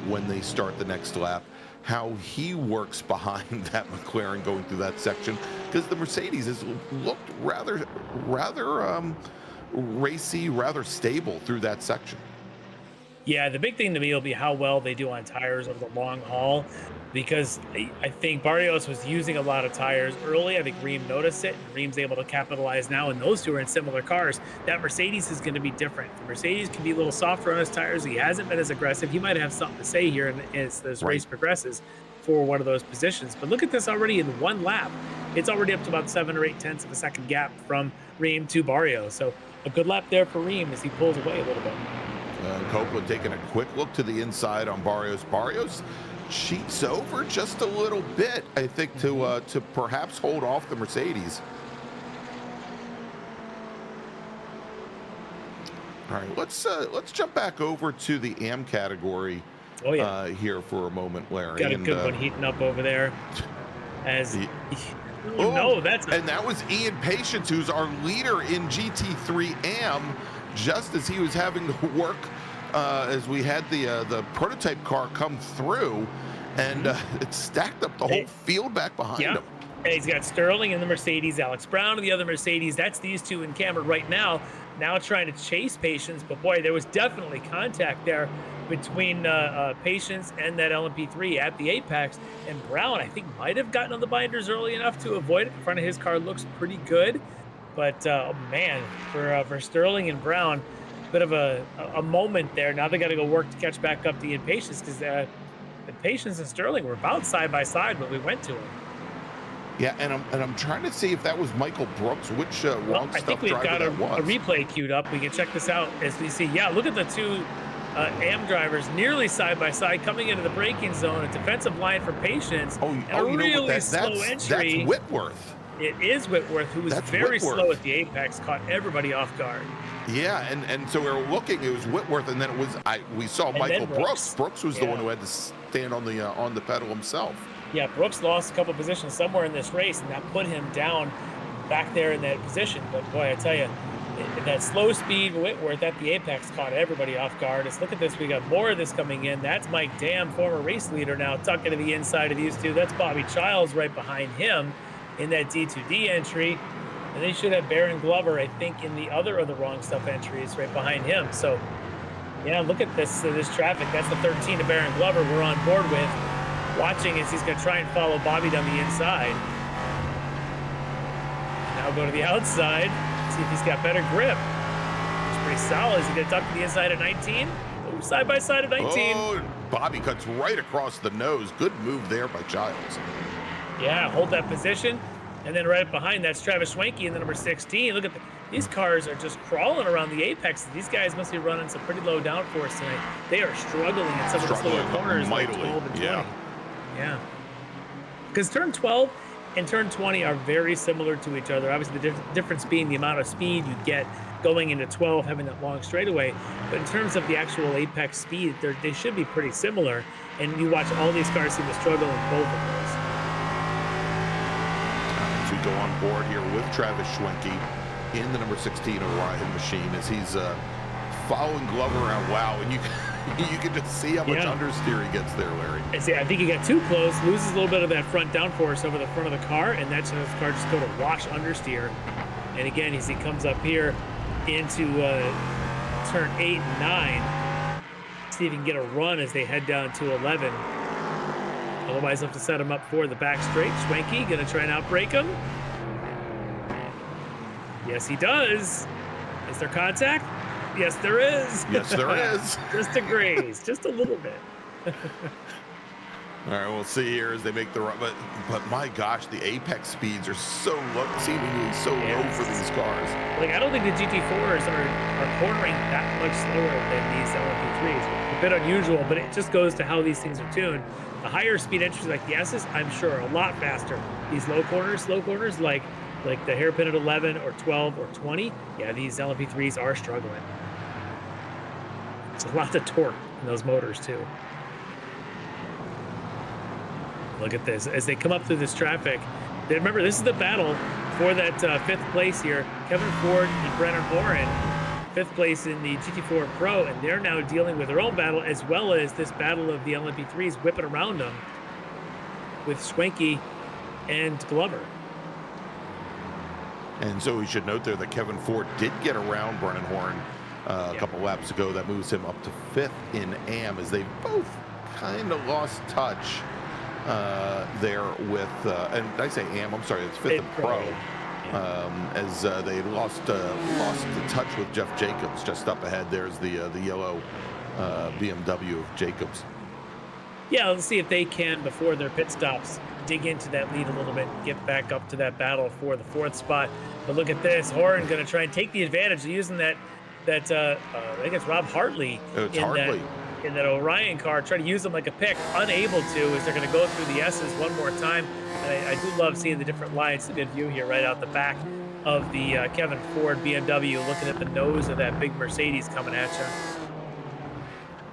when they start the next lap, how he works behind that McLaren going through that section, because the Mercedes has looked rather racy, rather stable through that section. Yeah, the big thing to me will be how well they do on tires over the long haul, because I think Barrios was using a lot of tires early. I think Ream noticed it, and Ream's able to capitalize now, and those two are in similar cars. That Mercedes is going to be different. The Mercedes can be a little softer on his tires. He hasn't been as aggressive. He might have something to say here as this race progresses for one of those positions. But look at this already in one lap. It's already up to about 7 or 8 tenths of a second gap from Ream to Barrios. So a good lap there for Ream as he pulls away a little bit. Copeland taking a quick look to the inside on Barrios. Barrios cheats over just a little bit, I think, to perhaps hold off the Mercedes. All right, let's jump back over to the AM category. Oh yeah, here for a moment, Larry. Got a good one heating up over there. As that was Ian Patience, who's our leader in GT3 AM. Just as he was having to work, as we had the prototype car come through, and it stacked up the whole field back behind him. And he's got Sterling in the Mercedes, Alex Brown in the other Mercedes. That's these two in camera right now trying to chase Patience. But boy, there was definitely contact there between Patience and that LMP3 at the apex. And Brown, I think, might have gotten on the binders early enough to avoid it. The front of his car looks pretty good. But, oh man, for Sterling and Brown, bit of a moment there. Now they got to go work to catch back up to Ian Patience, because the Patience and Sterling were about side by side when we went to him. Yeah, and I'm trying to see if that was Michael Brooks, which wrong I think we've got a replay queued up. We can check this out as we see. Yeah, look at the two AM drivers nearly side by side coming into the braking zone. A defensive line for Patience. A really slow entry. That's Whitworth. It is Whitworth, who was very slow at the apex, caught everybody off guard. Yeah, and so we were looking. It was Whitworth, and then we saw Michael Brooks. Brooks was the one who had to stand on the pedal himself. Yeah, Brooks lost a couple positions somewhere in this race, and that put him down back there in that position. But boy, I tell you, that slow speed Whitworth at the apex caught everybody off guard. Let's look at this. We got more of this coming in. That's Mike Dam, former race leader, now tucking to the inside of these two. That's Bobby Childs right behind him in that D2D entry. And they should have Baron Glover, I think, in the other of the wrong stuff entries right behind him. So, yeah, look at this traffic. That's the 13 of Baron Glover we're on board with, watching as he's going to try and follow Bobby down the inside. Now go to the outside, see if he's got better grip. It's pretty solid. Is he going to tuck to the inside at 19? Oh, side by side at 19. Oh, Bobby cuts right across the nose. Good move there by Childs. Yeah, hold that position. And then right behind that's Travis Schwenke in the number 16. Look at these cars are just crawling around the apex. These guys must be running some pretty low downforce tonight. They are struggling in some of the slower corners, like 12 and 20. Yeah. Because turn 12 and turn 20 are very similar to each other. Obviously, the difference being the amount of speed you get going into 12, having that long straightaway. But in terms of the actual apex speed, they should be pretty similar. And you watch all these cars seem to struggle in both of those. As we go on board here with Travis Schwenke in the number 16 Orion machine as he's following Glover around. Wow, and you can just see how much understeer he gets there, Larry. I think he got too close, loses a little bit of that front downforce over the front of the car, and that's his car just go to wash understeer. And again, as he comes up here into turn 8 and 9, see if he can get a run as they head down to 11. Otherwise, have to set him up for the back straight. Schwenke gonna try and outbrake him. Yes, he does. Is there contact? Yes, there is. Yes, there is. Just a graze, just a little bit. All right, we'll see here as they make the run. But my gosh, the apex speeds are so low, seemingly so low for these cars. Like, I don't think the GT4s are cornering that much slower than these LMP3s. A bit unusual, but it just goes to how these things are tuned. The higher speed entries like the S's, I'm sure, are a lot faster. These slow corners like the hairpin at 11 or 12 or 20, yeah, these LMP3s are struggling. It's a lot of torque in those motors too. Look at this as they come up through this traffic. Remember, this is the battle for that 5th place here. Kevin Ford and Brennan Horan, 5th place in the GT4 Pro, and they're now dealing with their own battle as well as this battle of the LMP3s whipping around them. with Schwenke and Glover. And so we should note there that Kevin Ford did get around Brennan Horn a couple laps ago. That moves him up to 5th in AM, as they both kind of lost touch there with, and I say AM, I'm sorry, it's 5th and Pro. As they lost the touch with Jeff Jacobs just up ahead. There's the yellow BMW of Jacobs. Yeah, let's see if they can, before their pit stops, dig into that lead a little bit, get back up to that battle for the 4th spot. But look at this, Horn going to try and take the advantage of using that I think it's Rob Hartley. It's Hartley. In that Orion car, try to use them like a pick, unable to, as they're going to go through the S's one more time. And I do love seeing the different lines. It's a good view here right out the back of the Kevin Ford BMW, looking at the nose of that big Mercedes coming at you.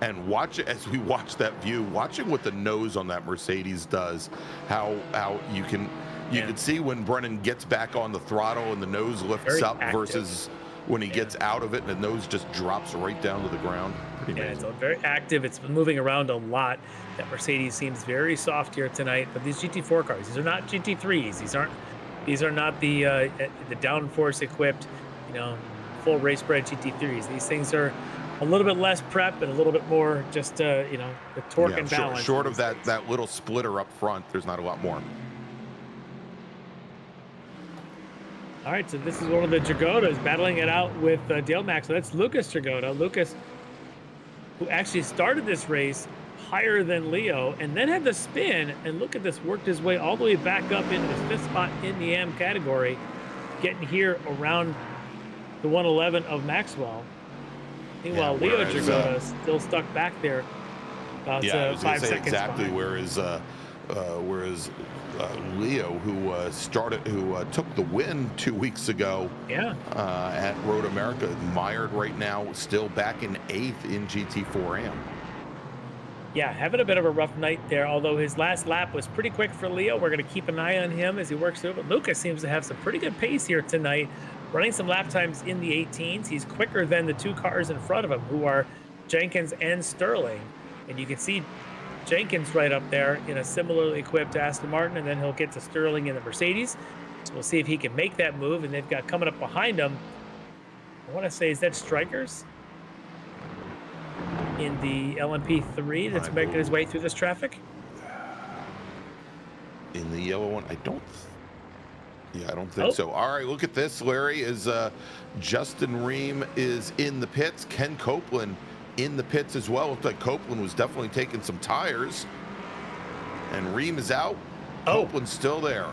And watch it as we watch that view, watching what the nose on that Mercedes does, how you can see when Brennan gets back on the throttle and the nose lifts Very up active. Versus when he gets out of it and the nose just drops right down to the ground. Pretty amazing. It's very active. It's been moving around a lot. That Mercedes seems very soft here tonight. But these GT4 cars, these are not GT3s. These are not the downforce equipped, full race bred GT3s. These things are a little bit less prep and a little bit more just the torque and balance. Short of that little splitter up front, there's not a lot more. All right, so this is one of the Dragotas battling it out with Dale Max. So that's Lucas Dragota. Lucas, who actually started this race higher than Leo and then had the spin, and look at this, worked his way all the way back up into the 5th spot in the AM category, getting here around the 111 of Maxwell. Meanwhile, Leo Dragota still stuck back there about 5 seconds exactly behind. Whereas Leo, who took the win 2 weeks ago at Road America, mired right now, still back in 8th in GT4 AM. Yeah, having a bit of a rough night there, although his last lap was pretty quick for Leo. We're going to keep an eye on him as he works through it. But Lucas seems to have some pretty good pace here tonight, running some lap times in the 18s. He's quicker than the 2 cars in front of him, who are Jenkins and Sterling. And you can see Jenkins right up there in a similarly equipped Aston Martin, and then he'll get to Sterling in the Mercedes. So we'll see if he can make that move. And they've got coming up behind him, I want to say, is that Strikers in the LMP3 that's making his way through this traffic? In the yellow one, I don't think so. All right, look at this, Larry. Is Justin Ream is in the pits. Ken Copeland in the pits as well. Looked like Copeland was definitely taking some tires. And Ream is out. Copeland's still there.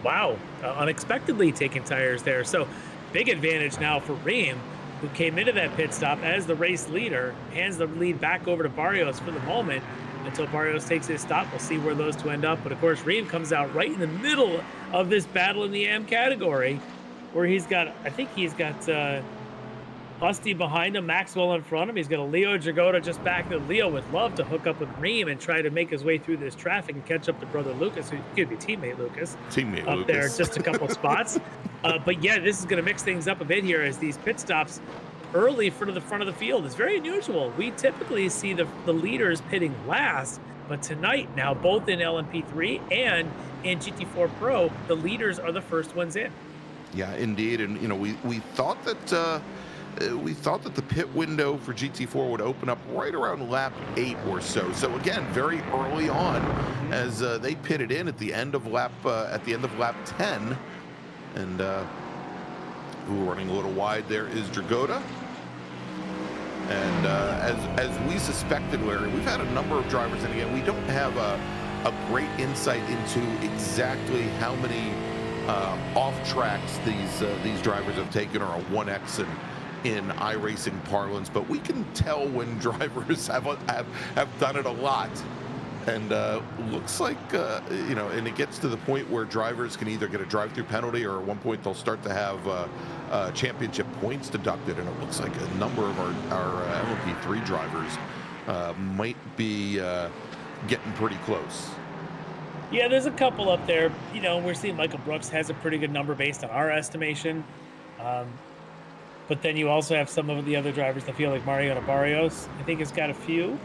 Wow, unexpectedly taking tires there. So big advantage now for Ream, who came into that pit stop as the race leader, hands the lead back over to Barrios for the moment until Barrios takes his stop. We'll see where those two end up. But of course, Ream comes out right in the middle of this battle in the AM category, where he's got Husty behind him, Maxwell in front of him. He's got a Leo Dragota just back there. Leo would love to hook up with Ream and try to make his way through this traffic and catch up to brother Lucas, who could be teammate Lucas. Up there, just a couple spots. But yeah, this is going to mix things up a bit here, as these pit stops early for the front of the field is very unusual. We typically see the leaders pitting last, but tonight, now both in LMP3 and in GT4 Pro, the leaders are the first ones in. Yeah, indeed. And we thought that the pit window for GT4 would open up right around lap 8 or so. So again, very early on, as they pitted in at the end of lap 10, and running a little wide there is Dragota. And as we suspected, Larry, we've had a number of drivers, and again, we don't have a great insight into exactly how many off tracks these drivers have taken, or a 1X in iRacing parlance, but we can tell when drivers have done it a lot. And looks like, and it gets to the point where drivers can either get a drive-through penalty, or at one point they'll start to have championship points deducted. And it looks like a number of our LMP3 drivers might be getting pretty close. Yeah, there's a couple up there. We're seeing Michael Brooks has a pretty good number based on our estimation. But then you also have some of the other drivers that feel like Mariano Barrios, I think, has got a few.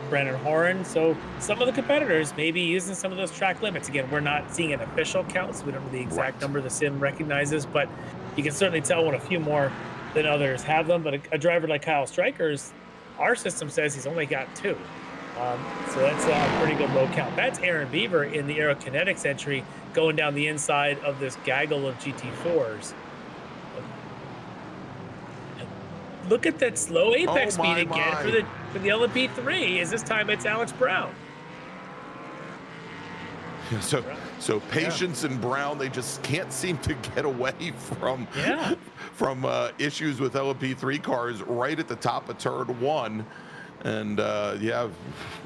Brennan Horn. So some of the competitors may be using some of those track limits. Again, we're not seeing an official count, so we don't know the exact number the sim recognizes, but you can certainly tell when a few more than others have them. But a driver like Kyle Stryker's, our system says he's only got 2. So that's a pretty good low count. That's Aaron Beaver in the Aerokinetics entry going down the inside of this gaggle of GT4s. Look at that slow apex speed again for the LMP3. Is this time it's Alex Brown. So Patience and Brown, they just can't seem to get away from issues with LMP3 cars right at the top of turn 1. And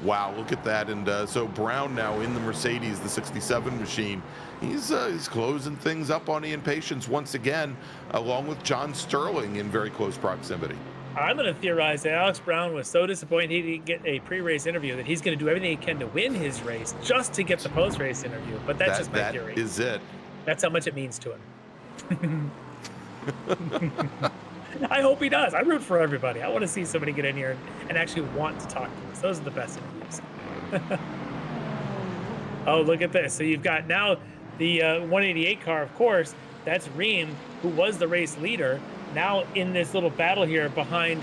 wow, look at that. And so Brown now in the Mercedes, the 67 machine, he's closing things up on Ian Patience once again, along with John Sterling in very close proximity. I'm going to theorize that Alex Brown was so disappointed he didn't get a pre-race interview that he's going to do everything he can to win his race just to get the post-race interview. But that's just my theory. That is it. That's how much it means to him. I hope he does. I root for everybody. I want to see somebody get in here and actually want to talk to us. Those are the best interviews. Oh, look at this. So you've got now the 188 car, of course. That's Ream, who was the race leader. Now in this little battle here behind,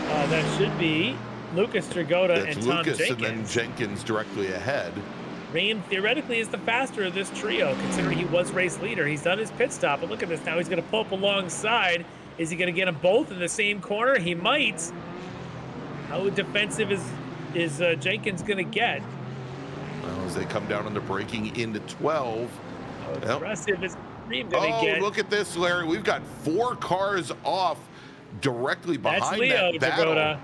that should be Lucas Dragota and Tom Jenkins. And then Jenkins directly ahead. Ream theoretically is the faster of this trio, considering he was race leader. He's done his pit stop, but look at this. Now he's going to pull up alongside. Is he going to get them both in the same corner? He might. How defensive is Jenkins going to get? Well, as they come down on the braking into 12. How aggressive is Ream going to get? Look at this, Larry. We've got 4 cars off directly behind that's Leo that battle. Dragota.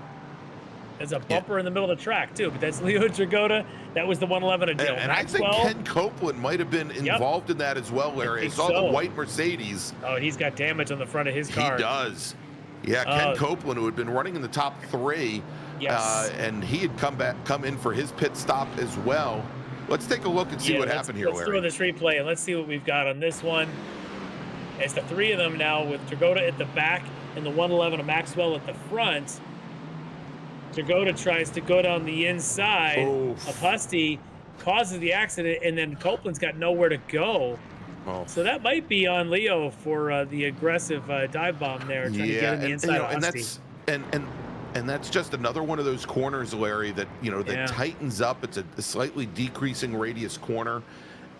There's a bumper in the middle of the track, too, but that's Leo Dragota. That was the 111 to and I think Ken Copeland might have been involved in that as well, Larry. I saw the white Mercedes. Oh, he's got damage on the front of his car. He does. Yeah, Ken Copeland, who had been running in the top 3, and he had come in for his pit stop as well. Let's take a look and see what happened here, Larry. Let's throw this replay, and let's see what we've got on this one. It's the 3 of them now with Dragota at the back and the 111 of Maxwell at the front. Dragota tries to go down the inside. Oof. Husty causes the accident, and then Copeland's got nowhere to go. Oh. So that might be on Leo for the aggressive dive bomb there, trying to get in the inside of Husty. And that's just another one of those corners, Larry, that that tightens up. It's a slightly decreasing radius corner,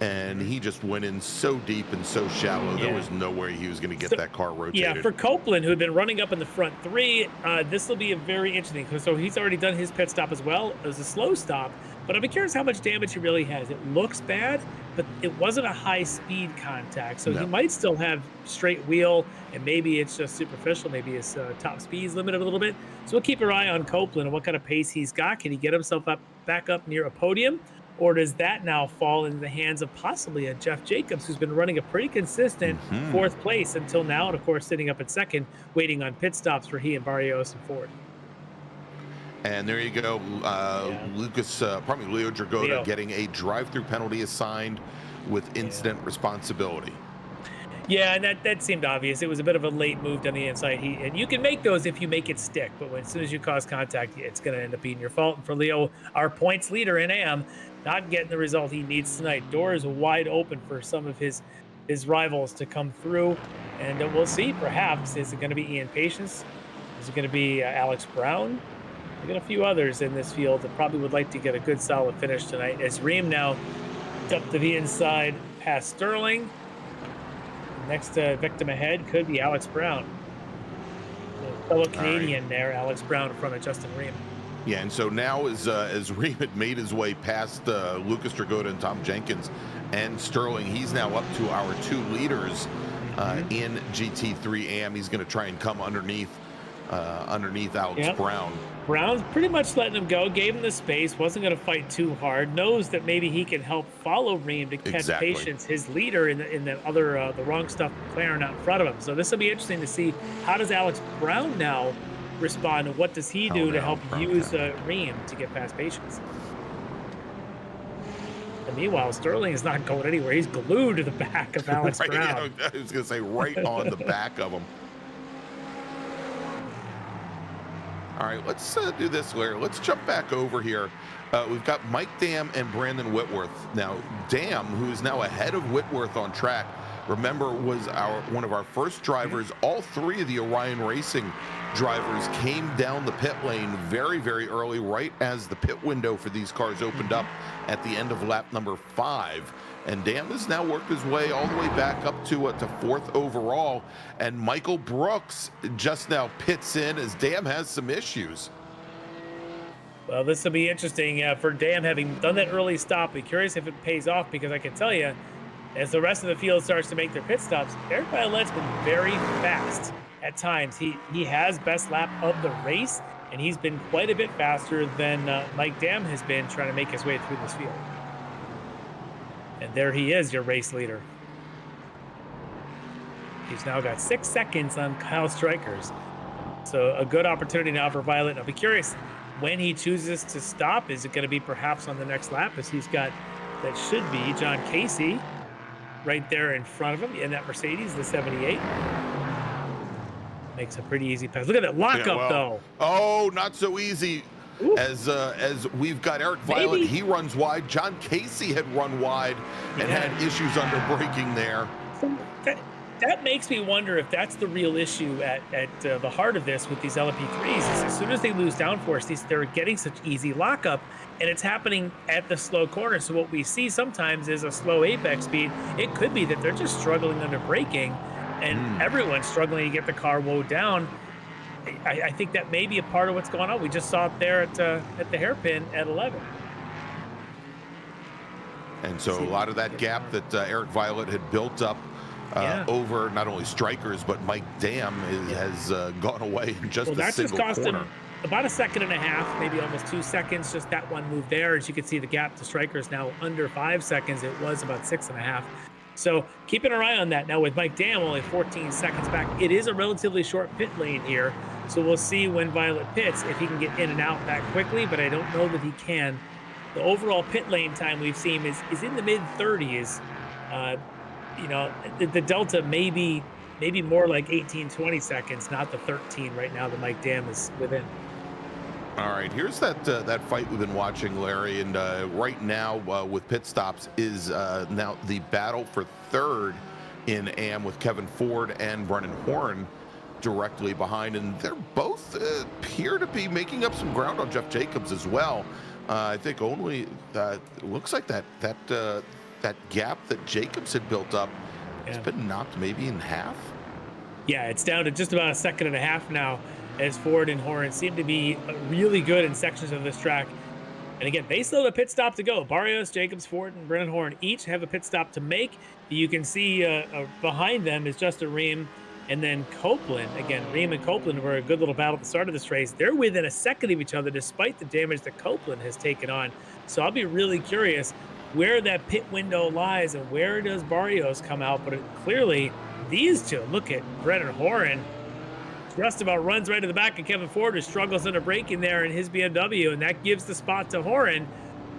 and he just went in so deep and so shallow. There was no way he was going to get that car rotated. Yeah, for Copeland, who had been running up in the front 3, this will be a very interesting. So he's already done his pit stop as well. It was a slow stop, but I'm curious how much damage he really has. It looks bad, but it wasn't a high-speed contact, so he might still have straight wheel, and maybe it's just superficial. Maybe his top speed is limited a little bit. So we'll keep our eye on Copeland and what kind of pace he's got. Can he get himself back up near a podium? Or does that now fall into the hands of possibly a Jeff Jacobs, who's been running a pretty consistent 4th place until now, and of course sitting up at 2nd, waiting on pit stops for he and Barrios and Ford. And there you go, Leo Dragota getting a drive-through penalty assigned with incident responsibility. Yeah, and that seemed obvious. It was a bit of a late move down the inside. And you can make those if you make it stick, but as soon as you cause contact, it's going to end up being your fault. And for Leo, our points leader in AM, not getting the result he needs tonight. Doors wide open for some of his rivals to come through, and we'll see. Perhaps is it going to be Ian Patience? Is it going to be Alex Brown? We got a few others in this field that probably would like to get a good solid finish tonight. As Ream now up to the inside past Sterling. Next victim ahead could be Alex Brown. The fellow Canadian there, Alex Brown, in front of Justin Ream. Yeah, and so now as Ream had made his way past Lucas Dragota and Tom Jenkins and Sterling, he's now up to our 2 leaders in GT3 AM. He's going to try and come underneath Alex Brown. Brown's pretty much letting him go, gave him the space, wasn't going to fight too hard, knows that maybe he can help follow Ream to catch Patience, his leader, in the other the wrong stuff McLaren out in front of him. So this will be interesting to see how does Alex Brown now respond, and what does he do to help use Ream to get past Patience. And meanwhile, Sterling is not going anywhere. He's glued to the back of Alex Brown. I was going to say right on the back of him. All right, let's do this, Larry. Let's jump back over here. We've got Mike Dam and Brandon Whitworth. Now, Dam, who is now ahead of Whitworth on track, remember, was one of our first drivers. All three of the Orion Racing drivers came down the pit lane very, very early, right as the pit window for these cars opened up at the end of lap number 5. And Dam has now worked his way all the way back up to 4th overall. And Michael Brooks just now pits in as Dam has some issues. Well, this will be interesting for Dam having done that early stop. Be curious if it pays off, because I can tell you, as the rest of the field starts to make their pit stops, Eric Violette's been very fast at times. He has best lap of the race, and he's been quite a bit faster than Mike Dam has been trying to make his way through this field. And there he is, your race leader. He's now got 6 seconds on Kyle Strikers. So a good opportunity now for Violet. I'll be curious when he chooses to stop. Is it going to be perhaps on the next lap, as he's got, that should be John Casey right there in front of him in that Mercedes, the 78. Makes a pretty easy pass. Look at that lockup, though. Oh, not so easy. Ooh. As we've got Eric Violet, he runs wide. John Casey had run wide and had issues under braking there. That makes me wonder if that's the real issue at the heart of this with these LMP3s. Is as soon as they lose downforce, they're getting such easy lockup, and it's happening at the slow corner. So what we see sometimes is a slow apex speed. It could be that they're just struggling under braking, and everyone's struggling to get the car wound down. I think that may be a part of what's going on. We just saw it there at the hairpin at 11. And so a lot of that gap that Eric Violet had built up over not only Strikers, but Mike Dam has gone away in just a single corner. That just cost him about 1.5 seconds, maybe almost 2 seconds, just that one move there. As you can see, the gap to Strikers now under 5 seconds. It was about 6.5. So keeping an eye on that. Now with Mike Dam only 14 seconds back, it is a relatively short pit lane here. So we'll see when Violet pits if he can get in and out that quickly, but I don't know that he can. The overall pit lane time we've seen is in the mid-30s. The delta may be more like 18, 20 seconds, not the 13 right now that Mike Dam is within. All right, here's that fight we've been watching, Larry, and right now with pit stops is now the battle for 3rd in AM with Kevin Ford and Brennan Horn directly behind, and they're both appear to be making up some ground on Jeff Jacobs as well. I think only looks like that gap that Jacobs had built up has been knocked maybe in half. Yeah, it's down to just about 1.5 seconds now, as Ford and Horn seem to be really good in sections of this track. And again, they still have a pit stop to go. Barrios, Jacobs, Ford, and Brennan Horn each have a pit stop to make. You can see behind them is Justin Ream and then Copeland. Again, Ream and Copeland were a good little battle at the start of this race. They're within 1 second of each other despite the damage that Copeland has taken on. So I'll be really curious where that pit window lies and where does Barrios come out. But clearly, these two, look at Brennan Horn, just about runs right to the back of Kevin Ford, who struggles under braking there in his BMW, and that gives the spot to Horn.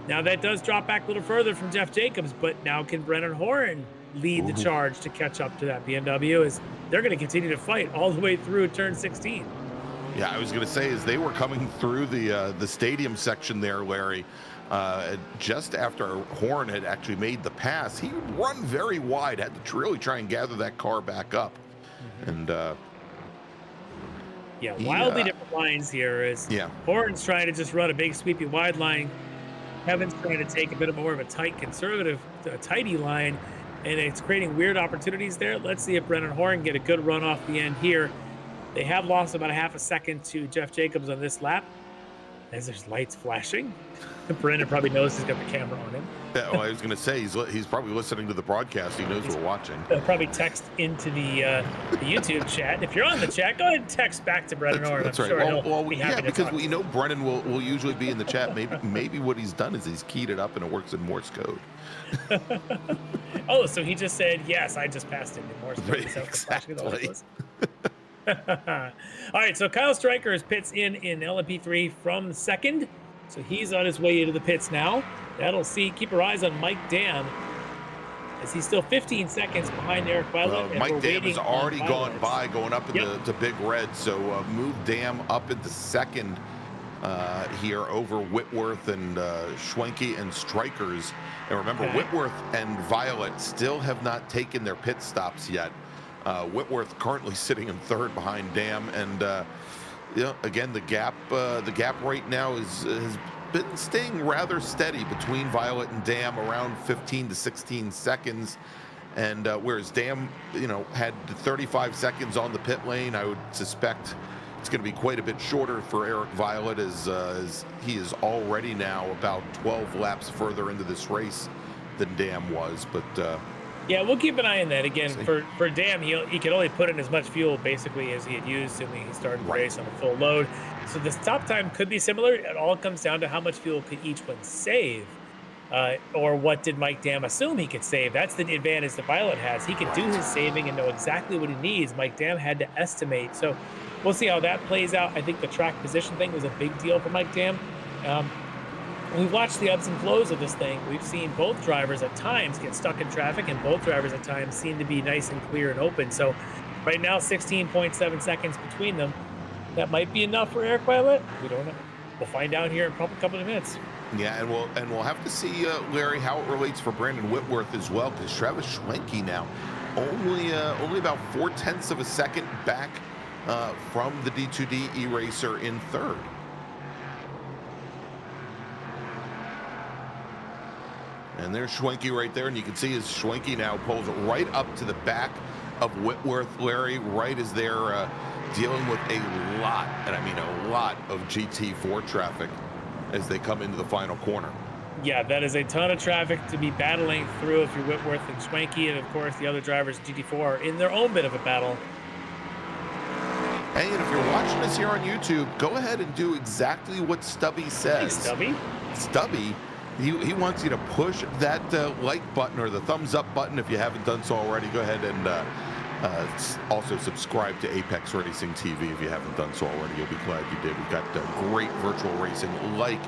Now that does drop back a little further from Jeff Jacobs, but now can Brennan Horn lead the charge to catch up to that BMW, as they're going to continue to fight all the way through turn 16. Yeah, I was going to say, as they were coming through the stadium section there, Larry, just after Horn had actually made the pass, he would run very wide, had to really try and gather that car back up. And wildly different lines here. As Horn's trying to just run a big sweepy wide line. Kevin's trying to take a bit more of a tight conservative, tighty line, and it's creating weird opportunities there. Let's see if Brennan Horn get a good run off the end here. They have lost about 0.5 seconds to Jeff Jacobs on this lap, as there's lights flashing. Brennan probably knows he's got the camera on him. Yeah, well, I was going to say, he's probably listening to the broadcast. He knows we're watching. He'll probably text into the YouTube chat. If you're on the chat, go ahead and text back to Brennan Horn. That's I'm right. sure Well, be happy to because talk. we know Brennan will usually be in the chat. Maybe what he's done is he's keyed it up and it works in Morse code. Oh, so he just said, yes, I just passed it in Morse code. Exactly. All right, so Kyle Strikers pits in LMP3 from second. So he's on his way into the pits now. Keep our eyes on Mike Dam, as he's still 15 seconds behind Eric Violet. And Mike Dam has already gone Violet. by, going up in the big red. So move Dam up into second here over Whitworth and Schwenke and Strikers. And remember, Whitworth and Violet still have not taken their pit stops yet. Whitworth currently sitting in third behind Dam, and again, the gap right now has been staying rather steady between Violet and Dam, around 15 to 16 seconds. And whereas Dam, had 35 seconds on the pit lane, I would suspect it's going to be quite a bit shorter for Eric Violet, as he is already now about 12 laps further into this race than Dam was. But yeah, we'll keep an eye on that. Again, for Dam, he could only put in as much fuel basically as he had used when he started the race on a full load. So the stop time could be similar. It all comes down to how much fuel could each one save, or what did Mike Dam assume he could save. That's the advantage that Violet has. He can do his saving and know exactly what he needs. Mike Dam had to estimate. So we'll see how that plays out. I think the track position thing was a big deal for Mike Dam. We've watched the ebbs and flows of this thing. We've seen both drivers at times get stuck in traffic, and both drivers at times seem to be nice and clear and open. So right now, 16.7 seconds between them. That might be enough for Eric Violet. We don't know. We'll find out here in a couple of minutes. Yeah, and we'll have to see, Larry, how it relates for Brandon Whitworth as well, because Travis Schwenke now only about 0.4 of a second back from the D2D E-Racer in third. And there's Schwenke right there, and you can see as Schwenke now pulls right up to the back of Whitworth, Larry, right as they're dealing with a lot, and I mean a lot, of GT4 traffic as they come into the final corner. Yeah, that is a ton of traffic to be battling through if you're Whitworth and Schwenke, and of course the other drivers, GT4, are in their own bit of a battle. Hey, and if you're watching us here on YouTube, go ahead and do exactly what Stubby says. Hey, Stubby. Stubby, he wants you to push that like button or the thumbs up button if you haven't done so already. Go ahead and also subscribe to Apex Racing TV if you haven't done so already. You'll be glad you did. We've got great virtual racing like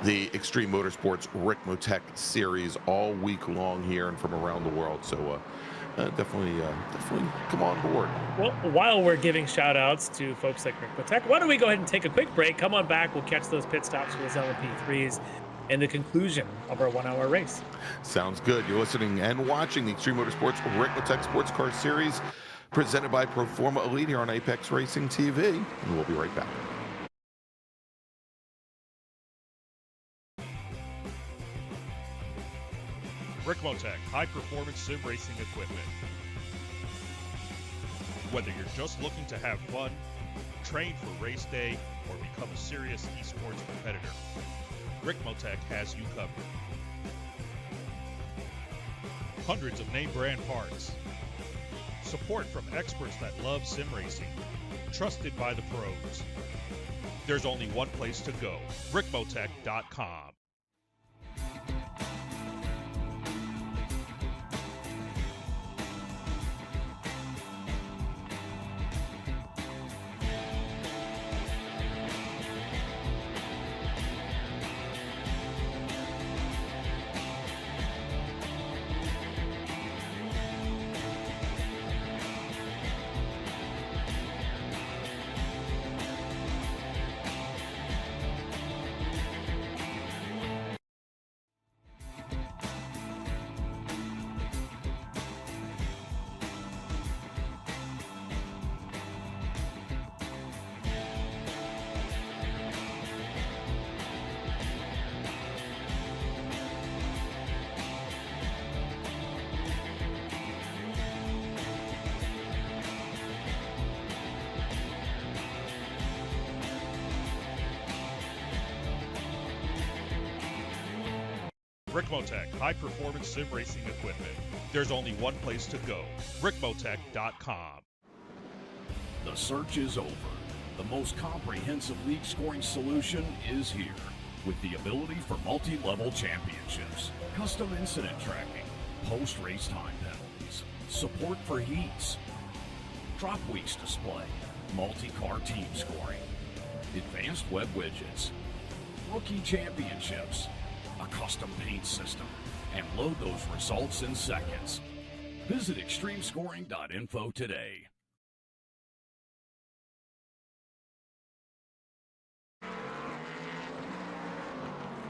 the Extreme Motorsports Ricmotech series all week long here and from around the world. So definitely come on board. Well, while we're giving shout outs to folks like Ricmotech, why don't we go ahead and take a quick break? Come on back. We'll catch those pit stops for those LMP3s and the conclusion of our 1 hour race. Sounds good. You're listening and watching the Extreme Motorsports Ricmotech Sports Car Series presented by Proforma Elite here on Apex Racing TV. And we'll be right back. Ricmotech, high-performance sim racing equipment. Whether you're just looking to have fun, train for race day, or become a serious esports competitor, Ricmotech has you covered. Hundreds of name brand parts. Support from experts that love sim racing. Trusted by the pros. There's only one place to go, Ricmotech.com. Ricmotech, high-performance sim racing equipment. There's only one place to go, Ricmotech.com. The search is over. The most comprehensive league scoring solution is here, with the ability for multi-level championships, custom incident tracking, post-race time penalties, support for heats, drop weeks display, multi-car team scoring, advanced web widgets, rookie championships, a custom paint system, and load those results in seconds. Visit extremescoring.info today.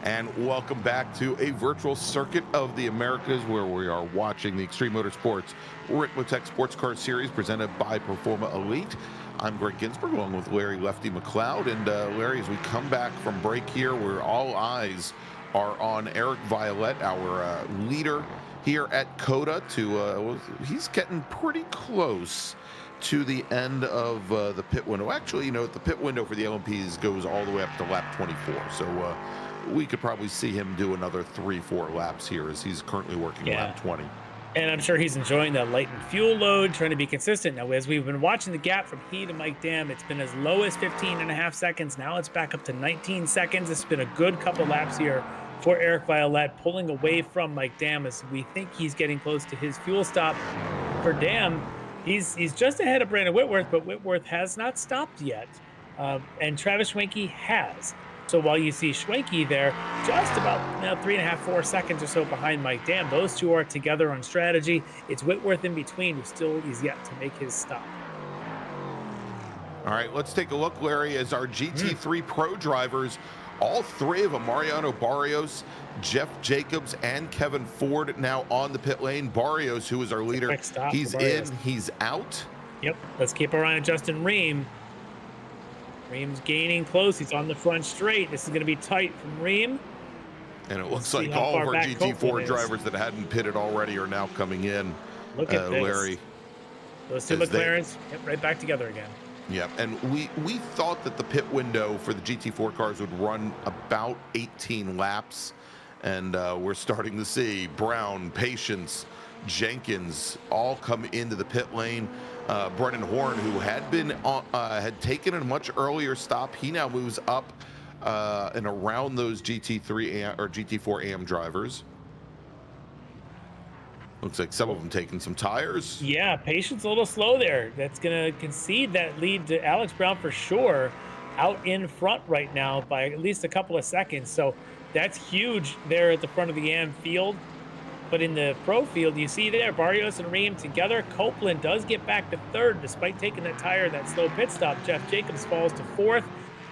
And welcome back to a virtual circuit of the Americas, where we are watching the Extreme Motorsports Ricmotech Sports Car Series presented by Performa Elite. I'm Greg Ginsburg along with Larry Lefty McLeod. And Larry, as we come back from break here, where all eyes are on Eric Violette, our leader here at COTA. He's getting pretty close to the end of the pit window. Actually, you know, the pit window for the LMPs goes all the way up to lap 24. So we could probably see him do another 3-4 laps here, as he's currently working lap 20. And I'm sure he's enjoying that lightened fuel load, trying to be consistent. Now, as we've been watching the gap from he to Mike Dam, it's been as low as 15.5 seconds. Now it's back up to 19 seconds. It's been a good couple laps here for Eric Violette, pulling away from Mike Dam as we think he's getting close to his fuel stop. For Dam, he's just ahead of Brandon Whitworth, but Whitworth has not stopped yet. And Travis Schwenke has. So while you see Schwenke there, just about 3.5-4 seconds or so behind Mike Dam, those two are together on strategy. It's Whitworth in between who still is yet to make his stop. All right, let's take a look, Larry, as our GT3 Pro drivers, all three of them, Mariano Barrios, Jeff Jacobs, and Kevin Ford, now on the pit lane. Barrios, who is our leader, he's in, he's out. Yep, let's keep our eye on Justin Ream. Ream's gaining close. He's on the front straight. This is going to be tight from Ream. And it looks like all of our GT4 drivers that hadn't pitted already are now coming in. Look at this. Larry. Those two McLarens, right back together again. Yeah, and we thought that the pit window for the GT4 cars would run about 18 laps. And we're starting to see Brown, Patience, Jenkins all come into the pit lane. Brennan Horn, who had taken a much earlier stop, he now moves up and around those GT3 or GT4 AM drivers. Looks like some of them taking some tires. Yeah, Patience a little slow there. That's going to concede that lead to Alex Brown for sure, out in front right now by at least a couple of seconds. So that's huge there at the front of the AM field. But in the pro field, you see there, Barrios and Ream together. Copeland does get back to third despite taking that tire, that slow pit stop. Jeff Jacobs falls to fourth,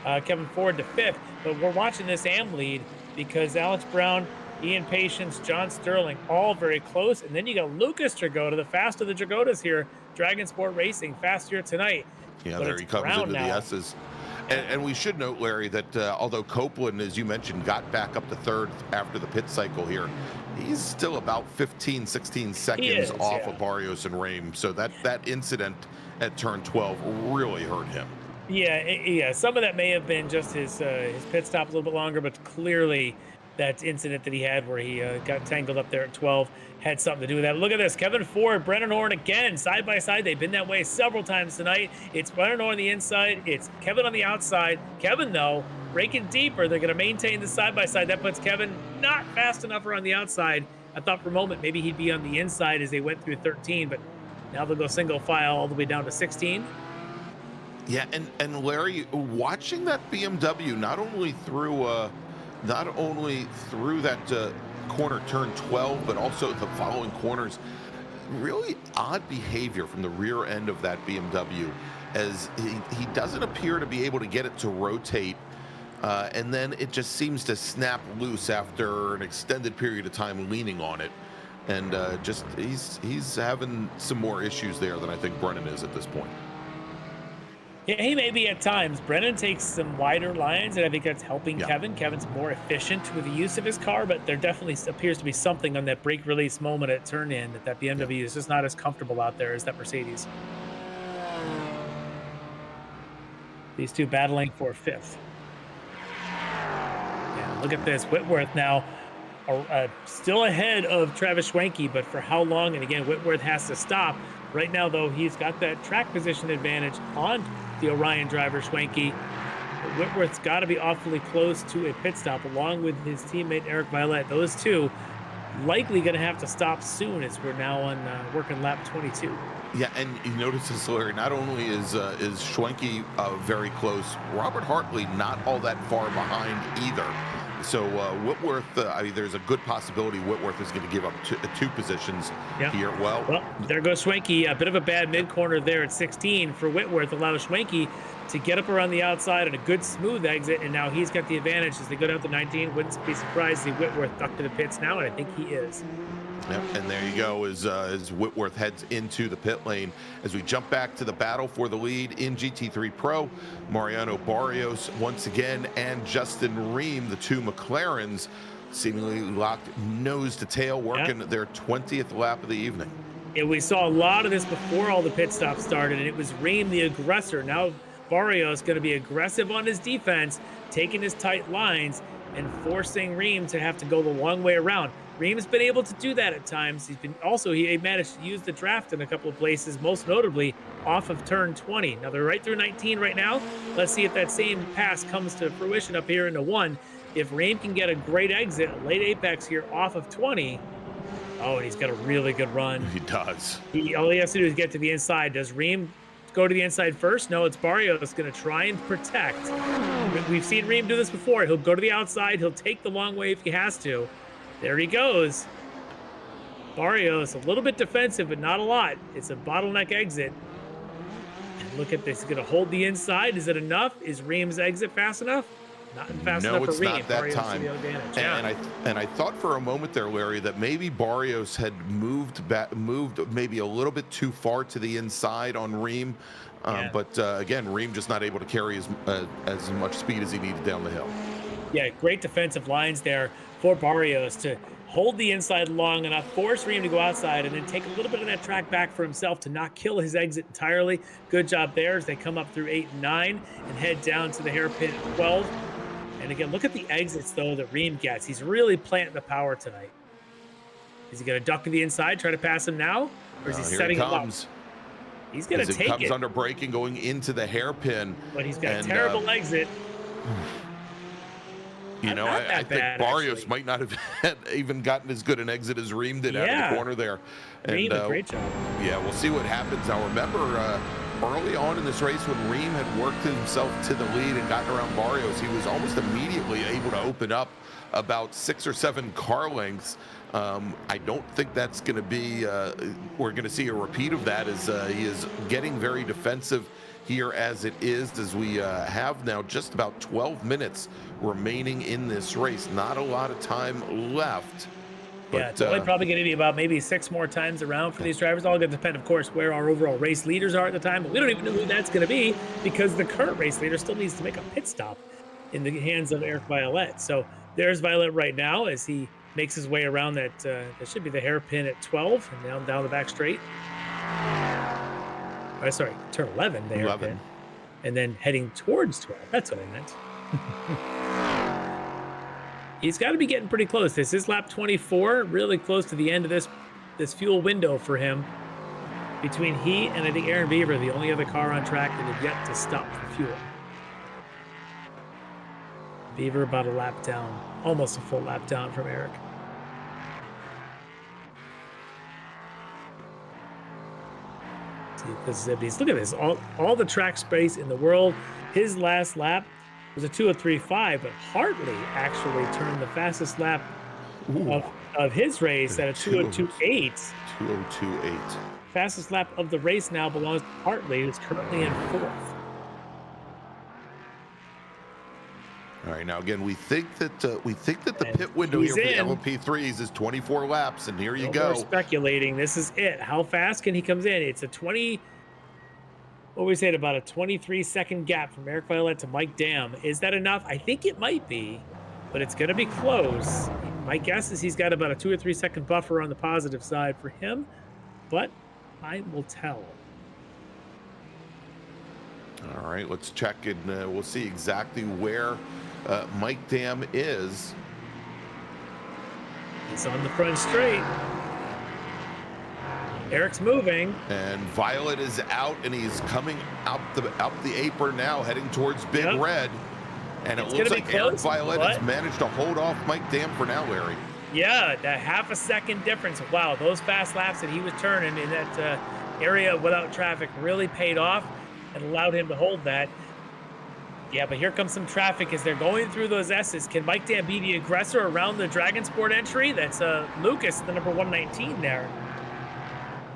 Kevin Ford to fifth. But we're watching this AM lead because Alex Brown, Ian Patience, John Sterling, all very close. And then you got Lucas Dragotta, the fast of the Dragotas here, Dragon Sport Racing, fast here tonight. Yeah, but there he comes into the S's. And we should note, Larry, that although Copeland, as you mentioned, got back up to third after the pit cycle here, he's still about 15, 16 seconds off of Barrios and Ream. So that incident at turn 12 really hurt him. Yeah. Some of that may have been just his pit stop a little bit longer, but clearly that incident that he had where he got tangled up there at 12 had something to do with that. Look at this. Kevin Ford, Brennan Horn again, side by side. They've been that way several times tonight. It's Brennan Horn on the inside. It's Kevin on the outside. Kevin, though, breaking deeper. They're going to maintain the side by side. That puts Kevin not fast enough around the outside. I thought for a moment maybe he'd be on the inside as they went through 13, but now they'll go single file all the way down to 16. Yeah, and Larry, watching that BMW not only through that corner turn 12, but also the following corners, really odd behavior from the rear end of that BMW, as he doesn't appear to be able to get it to rotate, and then it just seems to snap loose after an extended period of time leaning on it, and he's having some more issues there than I think Brennan is at this point. Yeah, he may be at times. Brennan takes some wider lines, and I think that's helping Kevin. Kevin's more efficient with the use of his car, but there definitely appears to be something on that brake release moment at turn in that BMW is just not as comfortable out there as that Mercedes. These two battling for fifth. Yeah, look at this. Whitworth now still ahead of Travis Schwenke, but for how long? And again, Whitworth has to stop. Right now, though, he's got that track position advantage on the Orion driver, Schwenke. Whitworth's got to be awfully close to a pit stop, along with his teammate Eric Violette. Those two likely going to have to stop soon, as we're now on working lap 22. Yeah, and you notice this, Larry, not only is Schwenke very close, Robert Hartley not all that far behind either. So Whitworth, I mean, there's a good possibility Whitworth is going to give up two positions here. Well, there goes Schwenke. A bit of a bad mid-corner there at 16 for Whitworth. Allows Schwenke to get up around the outside and a good smooth exit, and now he's got the advantage as they go down to 19. Wouldn't be surprised to see Whitworth duck to the pits now, and I think he is. Yep, and there you go as Whitworth heads into the pit lane. As we jump back to the battle for the lead in GT3 Pro, Mariano Barrios once again and Justin Ream, the two McLarens, seemingly locked nose to tail, working their 20th lap of the evening. Yeah, we saw a lot of this before all the pit stops started, and it was Ream the aggressor. Now Barrios going to be aggressive on his defense, taking his tight lines and forcing Ream to have to go the long way around. Ream's been able to do that at times. He managed to use the draft in a couple of places, most notably off of turn 20. Now they're right through 19 right now. Let's see if that same pass comes to fruition up here into 1. If Ream can get a great exit, a late apex here off of 20. Oh, and he's got a really good run. He does. All he has to do is get to the inside. Does Ream go to the inside first? No, it's Barrios going to try and protect. We've seen Ream do this before. He'll go to the outside. He'll take the long way if he has to. There he goes. Barrios, a little bit defensive, but not a lot. It's a bottleneck exit. And look at this. He's going to hold the inside. Is it enough? Is Ream's exit fast enough? Not fast enough for Ream. No, it's not that time. And I thought for a moment there, Larry, that maybe Barrios had moved maybe a little bit too far to the inside on Ream. But again, Ream just not able to carry as much speed as he needed down the hill. Yeah, great defensive lines there for Barrios to hold the inside long enough, force Ream to go outside, and then take a little bit of that track back for himself to not kill his exit entirely. Good job there as they come up through 8 and 9 and head down to the hairpin at 12. And again, look at the exits, though, that Ream gets. He's really planting the power tonight. Is he going to duck to the inside, try to pass him now? Or is he setting him up? He's going to take it. Comes under braking, going into the hairpin. But he's got a terrible exit. You know, I think Barrios might not have even gotten as good an exit as Ream did out of the corner there. Ream, great job. Yeah, we'll see what happens. Now, remember, early on in this race when Ream had worked himself to the lead and gotten around Barrios, he was almost immediately able to open up about 6 or 7 car lengths. I don't think that's going to be, we're going to see a repeat of that as he is getting very defensive here as it is, as we have now just about 12 minutes remaining in this race. Not a lot of time left. But, it's only probably going to be about maybe 6 more times around for these drivers. All going to depend, of course, where our overall race leaders are at the time. But we don't even know who that's going to be because the current race leader still needs to make a pit stop in the hands of Eric Violette. So there's Violette right now as he makes his way around that. That should be the hairpin at 12 and down the back straight. Oh, sorry, turn 11 there. 11. And then heading towards 12. That's what I meant. He's got to be getting pretty close. This is lap 24, really close to the end of this fuel window for him. Between he and I think Aaron Beaver, the only other car on track that had yet to stop for fuel. Beaver about a lap down, almost a full lap down from Eric. Look at this, all the track space in the world. His last lap was a 2:03.5, but Hartley actually turned the fastest lap of his race at a 2:02.8. 2:02.8. Fastest lap of the race now belongs to Hartley, who's currently in 4th. All right, now again, we think that the pit window here for the LMP3s is 24 laps, and here you go. We're speculating. This is it. How fast can he come in? It's a 20. What we said about a 23-second gap from Eric Violette to Mike Dam. Is that enough? I think it might be, but it's going to be close. My guess is he's got about a 2 or 3 second buffer on the positive side for him, but I will tell. All right, let's check and we'll see exactly where Mike Dam is. He's on the front straight. Eric's moving. And Violet is out, and he's coming up the apron now, heading towards Big Red. And it looks like Eric Violet has managed to hold off Mike Dam for now, Larry. Yeah, that half a second difference. Wow, those fast laps that he was turning in that area without traffic really paid off and allowed him to hold that. Yeah, but here comes some traffic as they're going through those S's. Can Mike Dam be the aggressor around the Dragonsport entry? That's Lucas, the number 119 there.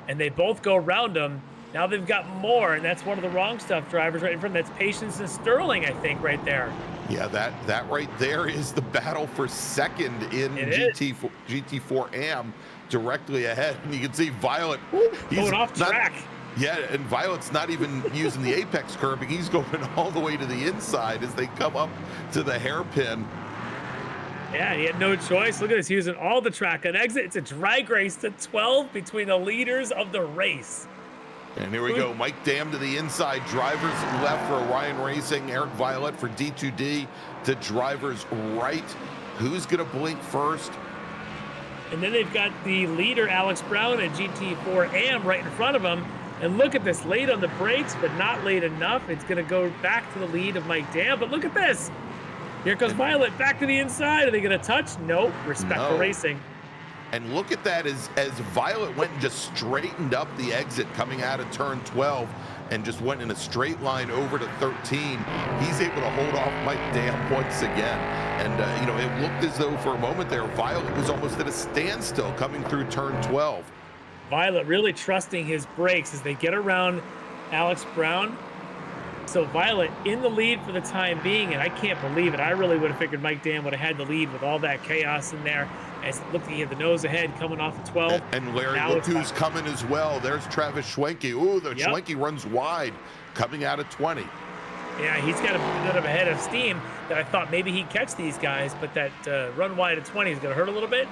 And they both go around him. Now they've got more, and that's one of the wrong stuff drivers right in front. That's Patience and Sterling, I think, right there. Yeah, that right there is the battle for second in GT4 AM, directly ahead. And you can see Violet. He's going off track. Yeah, and Violet's not even using the apex curbing. He's going all the way to the inside as they come up to the hairpin. Yeah, he had no choice. Look at this, using all the track on exit. It's a drag race to 12 between the leaders of the race. And here we go, Mike Dam to the inside, drivers left for Orion Racing, Eric Violet for D2D to drivers right. Who's gonna blink first? And then they've got the leader, Alex Brown, at GT4 AM right in front of him. And look at this, late on the brakes, but not late enough. It's gonna go back to the lead of Mike Dam, but look at this. Here comes Violet back to the inside. Are they gonna touch? Nope, respect for racing. And look at that as Violet went and just straightened up the exit coming out of turn 12 and just went in a straight line over to 13. He's able to hold off Mike Dam once again. And, you know, it looked as though for a moment there, Violet was almost at a standstill coming through turn 12. Violet really trusting his brakes as they get around Alex Brown. So Violet in the lead for the time being, and I can't believe it. I really would have figured Mike Dam would have had the lead with all that chaos in there. As it looked like he had the nose ahead coming off of 12. And Larry, look who's coming as well. There's Travis Schwenke. Ooh, the Schwenke runs wide coming out of 20. Yeah, he's got a bit of a head of steam that I thought maybe he'd catch these guys, but that run wide at 20 is going to hurt a little bit.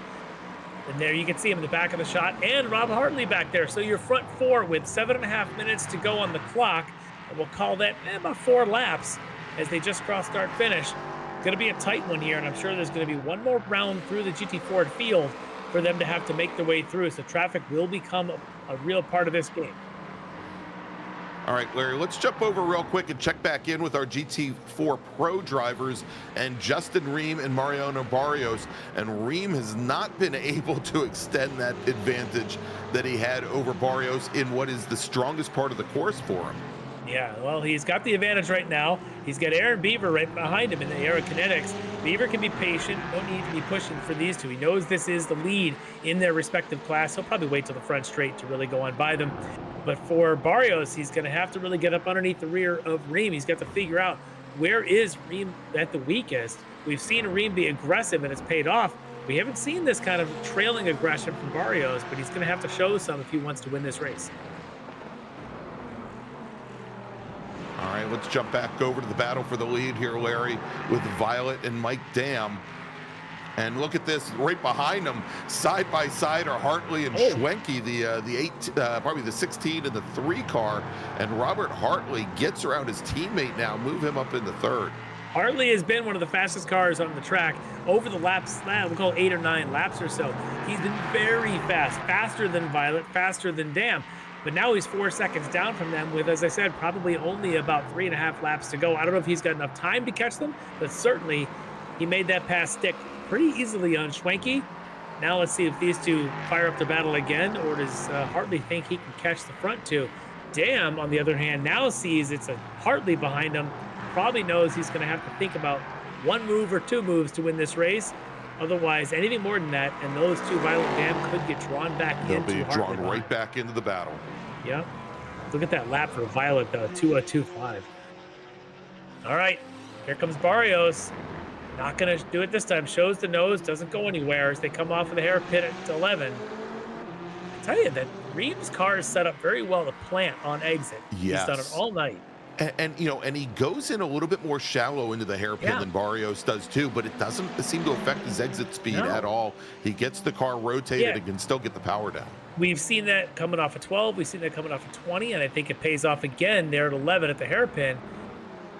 And there you can see him in the back of the shot, and Rob Hartley back there. So your front four with 7.5 minutes to go on the clock. And we'll call that about 4 laps as they just cross start finish. Going to be a tight one here, and I'm sure there's going to be one more round through the GT4 field for them to have to make their way through. So traffic will become a real part of this game. All right, Larry, let's jump over real quick and check back in with our GT4 Pro drivers and Justin Ream and Mariano Barrios. And Ream has not been able to extend that advantage that he had over Barrios in what is the strongest part of the course for him. Yeah, well, he's got the advantage right now. He's got Aaron Beaver right behind him in the aerokinetics. Beaver can be patient, no need to be pushing for these two. He knows this is the lead in their respective class. He'll probably wait till the front straight to really go on by them. But for Barrios, he's going to have to really get up underneath the rear of Ream. He's got to figure out where is Ream at the weakest. We've seen Ream be aggressive, and it's paid off. We haven't seen this kind of trailing aggression from Barrios, but he's going to have to show some if he wants to win this race. All right, let's jump back over to the battle for the lead here, Larry, with Violet and Mike Dam. And look at this, right behind them, side by side are Hartley and Schwenke, probably the 16 and the 3 car. And Robert Hartley gets around his teammate now, move him up in the 3rd. Hartley has been one of the fastest cars on the track over the laps, we'll call 8 or 9 laps or so. He's been very fast, faster than Violet, faster than Dam. But now he's 4 seconds down from them with, as I said, probably only about 3.5 laps to go. I don't know if he's got enough time to catch them, but certainly he made that pass stick pretty easily on Schwenke. Now let's see if these two fire up the battle again, or does Hartley think he can catch the front two? Dam, on the other hand, now sees it's a Hartley behind him, probably knows he's going to have to think about 1 move or 2 moves to win this race. Otherwise, anything more than that, and those two Violet Dam could get drawn back into They'll be drawn right back into the battle. Yep. Look at that lap for Violet, though, 2:02.5. All right, here comes Barrios. Not going to do it this time. Shows the nose, doesn't go anywhere as they come off of the hairpin at 11. I tell you that Ream's car is set up very well to plant on exit. Yes. He's done it all night. And you know, and he goes in a little bit more shallow into the hairpin than Barrios does too, but it doesn't seem to affect his exit speed at all. He gets the car rotated and can still get the power down. We've seen that coming off of 12. We've seen that coming off of 20, and I think it pays off again there at 11 at the hairpin.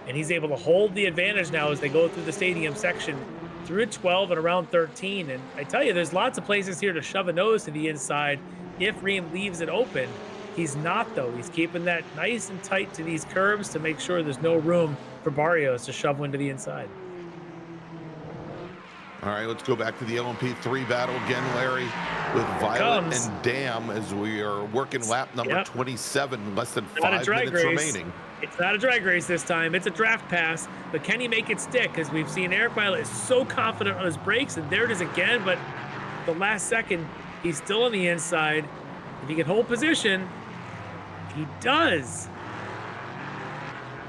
And he's able to hold the advantage now as they go through the stadium section through 12 and around 13. And I tell you, there's lots of places here to shove a nose to the inside if Ream leaves it open. He's not, though. He's keeping that nice and tight to these curves to make sure there's no room for Barrios to shove one to the inside. All right, let's go back to the LMP3 battle again, Larry, with Violet and Dam as we are working lap number 27, less than 5 minutes remaining. It's not a drag race this time. It's a draft pass. But can he make it stick? Because we've seen Eric Violet is so confident on his brakes, and there it is again. But the last second, he's still on the inside. If he can hold position, he does.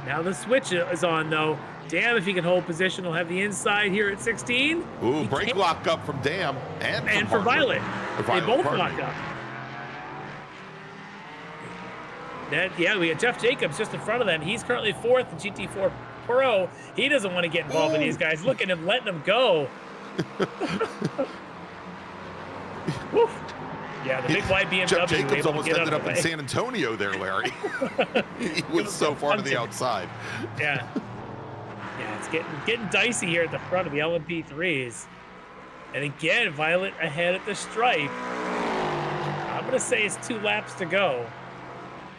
Now the switch is on, though. Damn, if he can hold position, he'll have the inside here at 16. Ooh, brake lock up from Dam and for Violet. They both lock up. Yeah, we got Jeff Jacobs just in front of them. He's currently 4th in GT4 Pro. He doesn't want to get involved in these guys. Look at him letting them go. Yeah, the big white BMW. Jeff Jacobs almost ended up in San Antonio there, Larry. He was so far to the outside. Yeah. Yeah, it's getting dicey here at the front of the LMP3s. And again, Violet ahead at the stripe. I'm going to say it's 2 laps to go.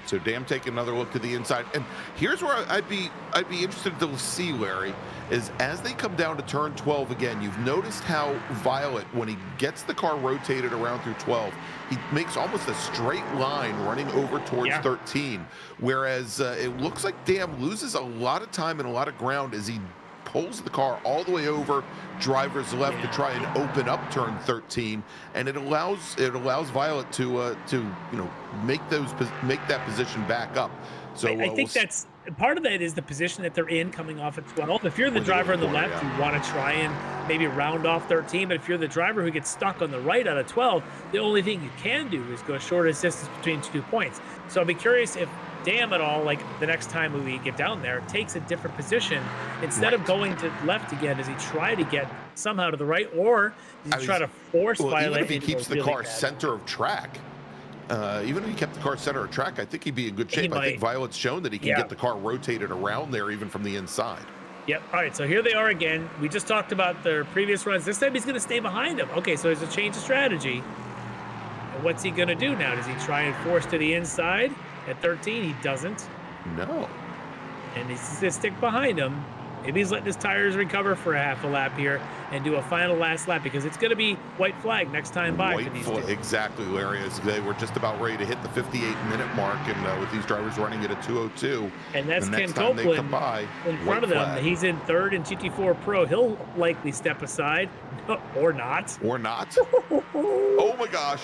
So Dam taking another look to the inside. And here's where I'd be interested to see, Larry, is as they come down to turn 12 again, you've noticed how Violet, when he gets the car rotated around through 12, he makes almost a straight line running over towards 13. Whereas it looks like Dam loses a lot of time and a lot of ground as he pulls the car all the way over driver's left to try and open up turn 13, and it allows Violet to make that position back up. So I think that's part of that is the position that they're in coming off at 12. If you're the driver on the left, you want to try and maybe round off 13, but if you're the driver who gets stuck on the right out of 12, the only thing you can do is go shortest distance between 2 points. So I'll be curious if Dam at all, like the next time we get down there, takes a different position. Instead of going to left again, does he try to get somehow to the right, or does he try to force Violet? Even if he keeps the car center of track, even if he kept the car center of track, I think he'd be in good shape. I think Violet's shown that he can get the car rotated around there, even from the inside. Yep. All right, so here they are again. We just talked about their previous runs. This time he's going to stay behind him. Okay, so there's a change of strategy. And what's he going to do now? Does he try and force to the inside? At 13, he doesn't. No. And he's going to stick behind him. Maybe he's letting his tires recover for a half a lap here and do a final last lap, because it's going to be white flag next time by. Exactly, Larry. As they were just about ready to hit the 58-minute mark, and with these drivers running at a 2:02. And that's Ken Copeland in front of them. He's in 3rd in GT4 Pro. He'll likely step aside, or not. Or not. Oh, my gosh.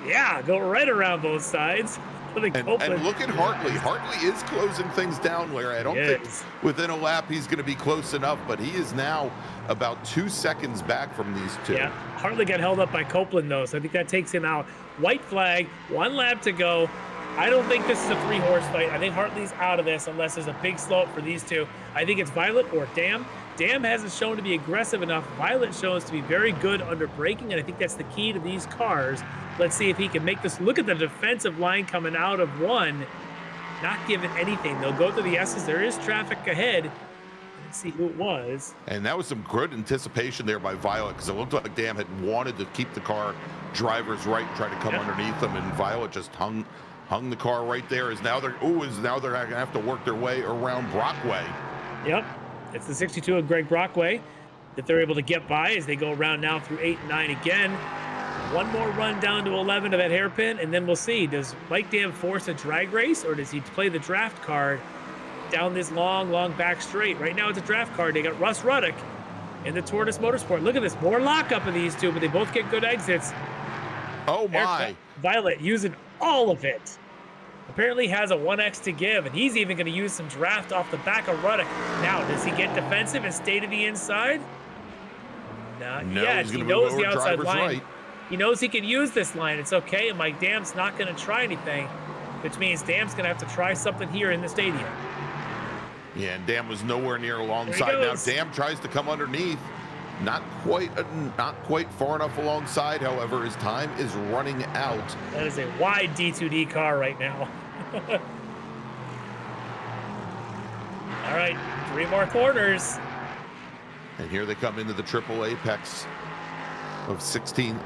Yeah, go right around both sides. And look at Hartley. Hartley is closing things down, Larry. I don't think within a lap he's going to be close enough, but he is now about 2 seconds back from these two. Yeah, Hartley got held up by Copeland, though, so I think that takes him out. White flag, 1 lap to go. I don't think this is a 3-horse fight. I think Hartley's out of this unless there's a big slope for these two. I think it's Violet or Dam. Dam hasn't shown to be aggressive enough. Violet shows to be very good under braking, and I think that's the key to these cars. Let's see if he can make this. Look at the defensive line coming out of 1. Not giving anything. They'll go to the S's. There is traffic ahead. Let's see who it was. And that was some good anticipation there by Violet, because it looked like Dam had wanted to keep the car driver's right and try to come underneath them, and Violet just hung the car right there. Now they're going to have to work their way around Brockway. Yep. It's the 62 of Greg Brockway that they're able to get by as they go around now through 8 and 9 again. 1 more run down to 11 to that hairpin, and then we'll see. Does Mike Dam force a drag race, or does he play the draft card down this long back straight? Right now it's a draft card. They got Russ Ruddock in the Tortoise Motorsport. Look at this. More lockup of these two, but they both get good exits. Oh, my. Violet using all of it. Apparently has a 1x to give, and he's even going to use some draft off the back of Ruddock. Now, does he get defensive and stay to the inside? Not yet. He knows the outside line. Right. He knows he can use this line. It's okay, and Mike Dam's not going to try anything, which means Dam's going to have to try something here in the stadium. Yeah, and Dam was nowhere near alongside. Now Dam tries to come underneath. Not quite far enough alongside. However, his time is running out. That is a wide D2D car right now. All right, 3 more corners. And here they come into the triple apex of 17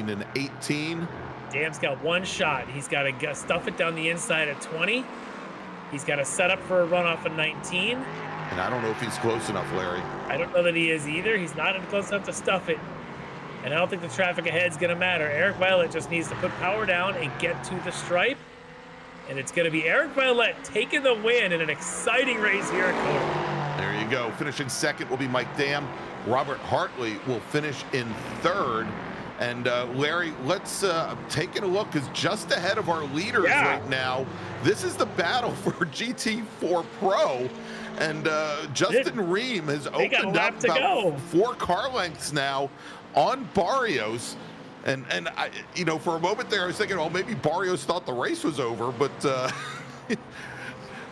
and 18. Dam's got 1 shot. He's got to stuff it down the inside at 20. He's got to set up for a run off of 19. And I don't know if he's close enough, Larry. I don't know that he is either. He's not close enough to stuff it. And I don't think the traffic ahead is going to matter. Eric Violet just needs to put power down and get to the stripe. And it's going to be Eric Violette taking the win in an exciting race here at COTA. There you go. Finishing second will be Mike Dam. Robert Hartley will finish in third. And Larry, let's take a look, because just ahead of our leaders right now, this is the battle for GT4 Pro. And Justin Ream has opened up about 4 car lengths now on Barrios. And I, you know, for a moment there, I was thinking, well, maybe Barrios thought the race was over, but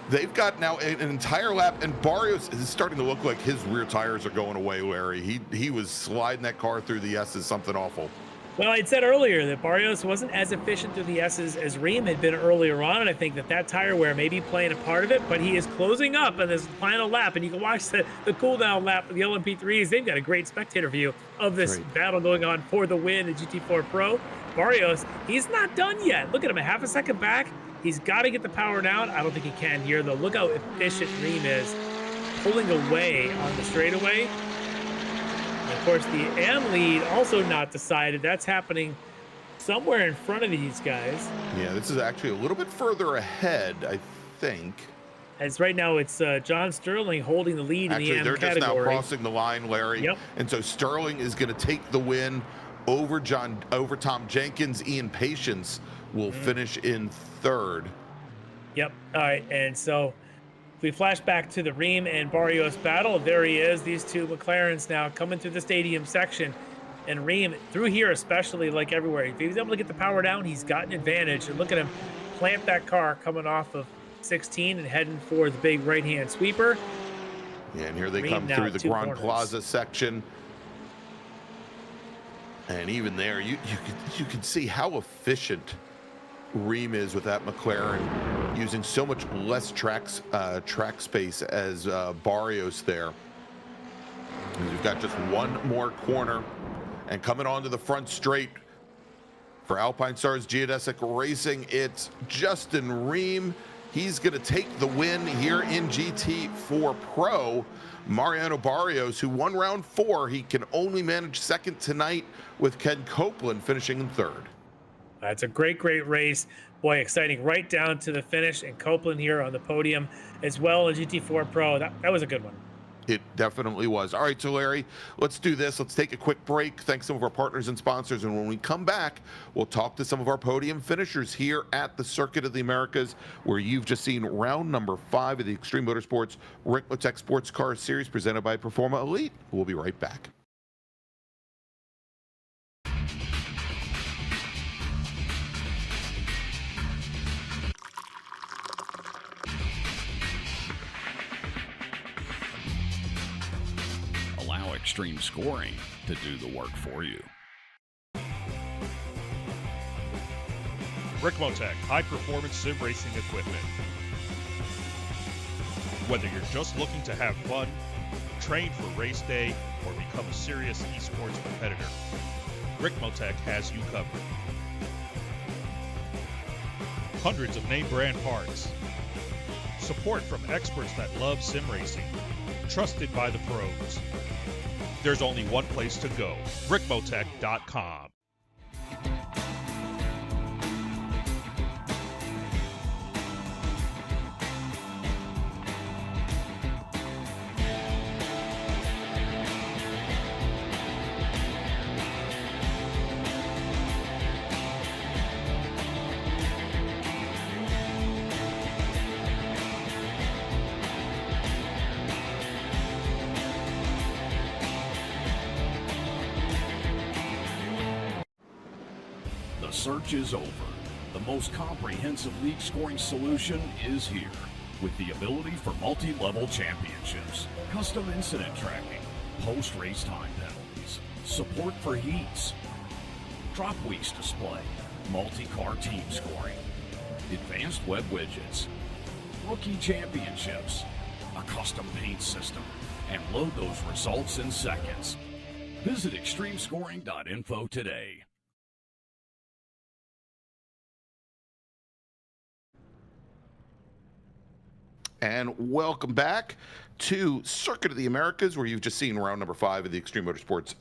they've got now an entire lap, and Barrios is starting to look like his rear tires are going away, Larry. He was sliding that car through the S's, something awful. Well, I'd said earlier that Barrios wasn't as efficient through the S's as Ream had been earlier on, and I think that tire wear may be playing a part of it, but he is closing up in this final lap, and you can watch the cool-down lap of the LMP3s. They've got a great spectator view of this battle going on for the win in GT4 Pro. Barrios, he's not done yet. Look at him, a half a second back. He's got to get the power down. I don't think he can here, though. Look how efficient Ream is pulling away on the straightaway. Of course, the AM lead also not decided. That's happening somewhere in front of these guys. Yeah, this is actually a little bit further ahead, I think. As right now, it's John Sterling holding the lead in the AM category. They're just now crossing the line, Larry. Yep. And so Sterling is going to take the win over Tom Jenkins. Ian Patience will finish in third. Yep. All right. And so if we flash back to the Ream and Barrios battle, there he is. These two McLarens now coming through the stadium section. And Ream, through here especially, like everywhere, if he's able to get the power down, he's got an advantage. And look at him plant that car coming off of 16 and heading for the big right-hand sweeper. Yeah, and here they come through the Grand Plaza section. And even there, you can see how efficient Ream is with that McLaren, using so much less track space as Barrios there. And you've got just one more corner, and coming onto the front straight for Alpine Stars Geodesic Racing, it's Justin Ream. He's going to take the win here in GT4 Pro. Mariano Barrios, who won round 4, he can only manage second tonight, with Ken Copeland finishing in third. It's a great race. Boy, exciting right down to the finish. And Copeland here on the podium as well in GT4 Pro. That was a good one. It definitely was. All right, so Larry, let's do this. Let's take a quick break. Thanks to some of our partners and sponsors. And when we come back, we'll talk to some of our podium finishers here at the Circuit of the Americas, where you've just seen round number 5 of the Extreme Motorsports Ricmotech Sports Car Series presented by Performa Elite. We'll be right back. Extreme Scoring to do the work for you. Ricmotech, high-performance sim racing equipment. Whether you're just looking to have fun, train for race day, or become a serious esports competitor, Ricmotech has you covered. Hundreds of name brand parts. Support from experts that love sim racing. Trusted by the pros. There's only one place to go, Ricmotech.com. The search is over. The most comprehensive league scoring solution is here, with the ability for multi-level championships, custom incident tracking, post-race time penalties, support for heats, drop weeks display, multi-car team scoring, advanced web widgets, rookie championships, a custom paint system, and load those results in seconds. Visit extremescoring.info today. And welcome back to Circuit of the Americas, where you've just seen round number 5 of the Extreme Motorsports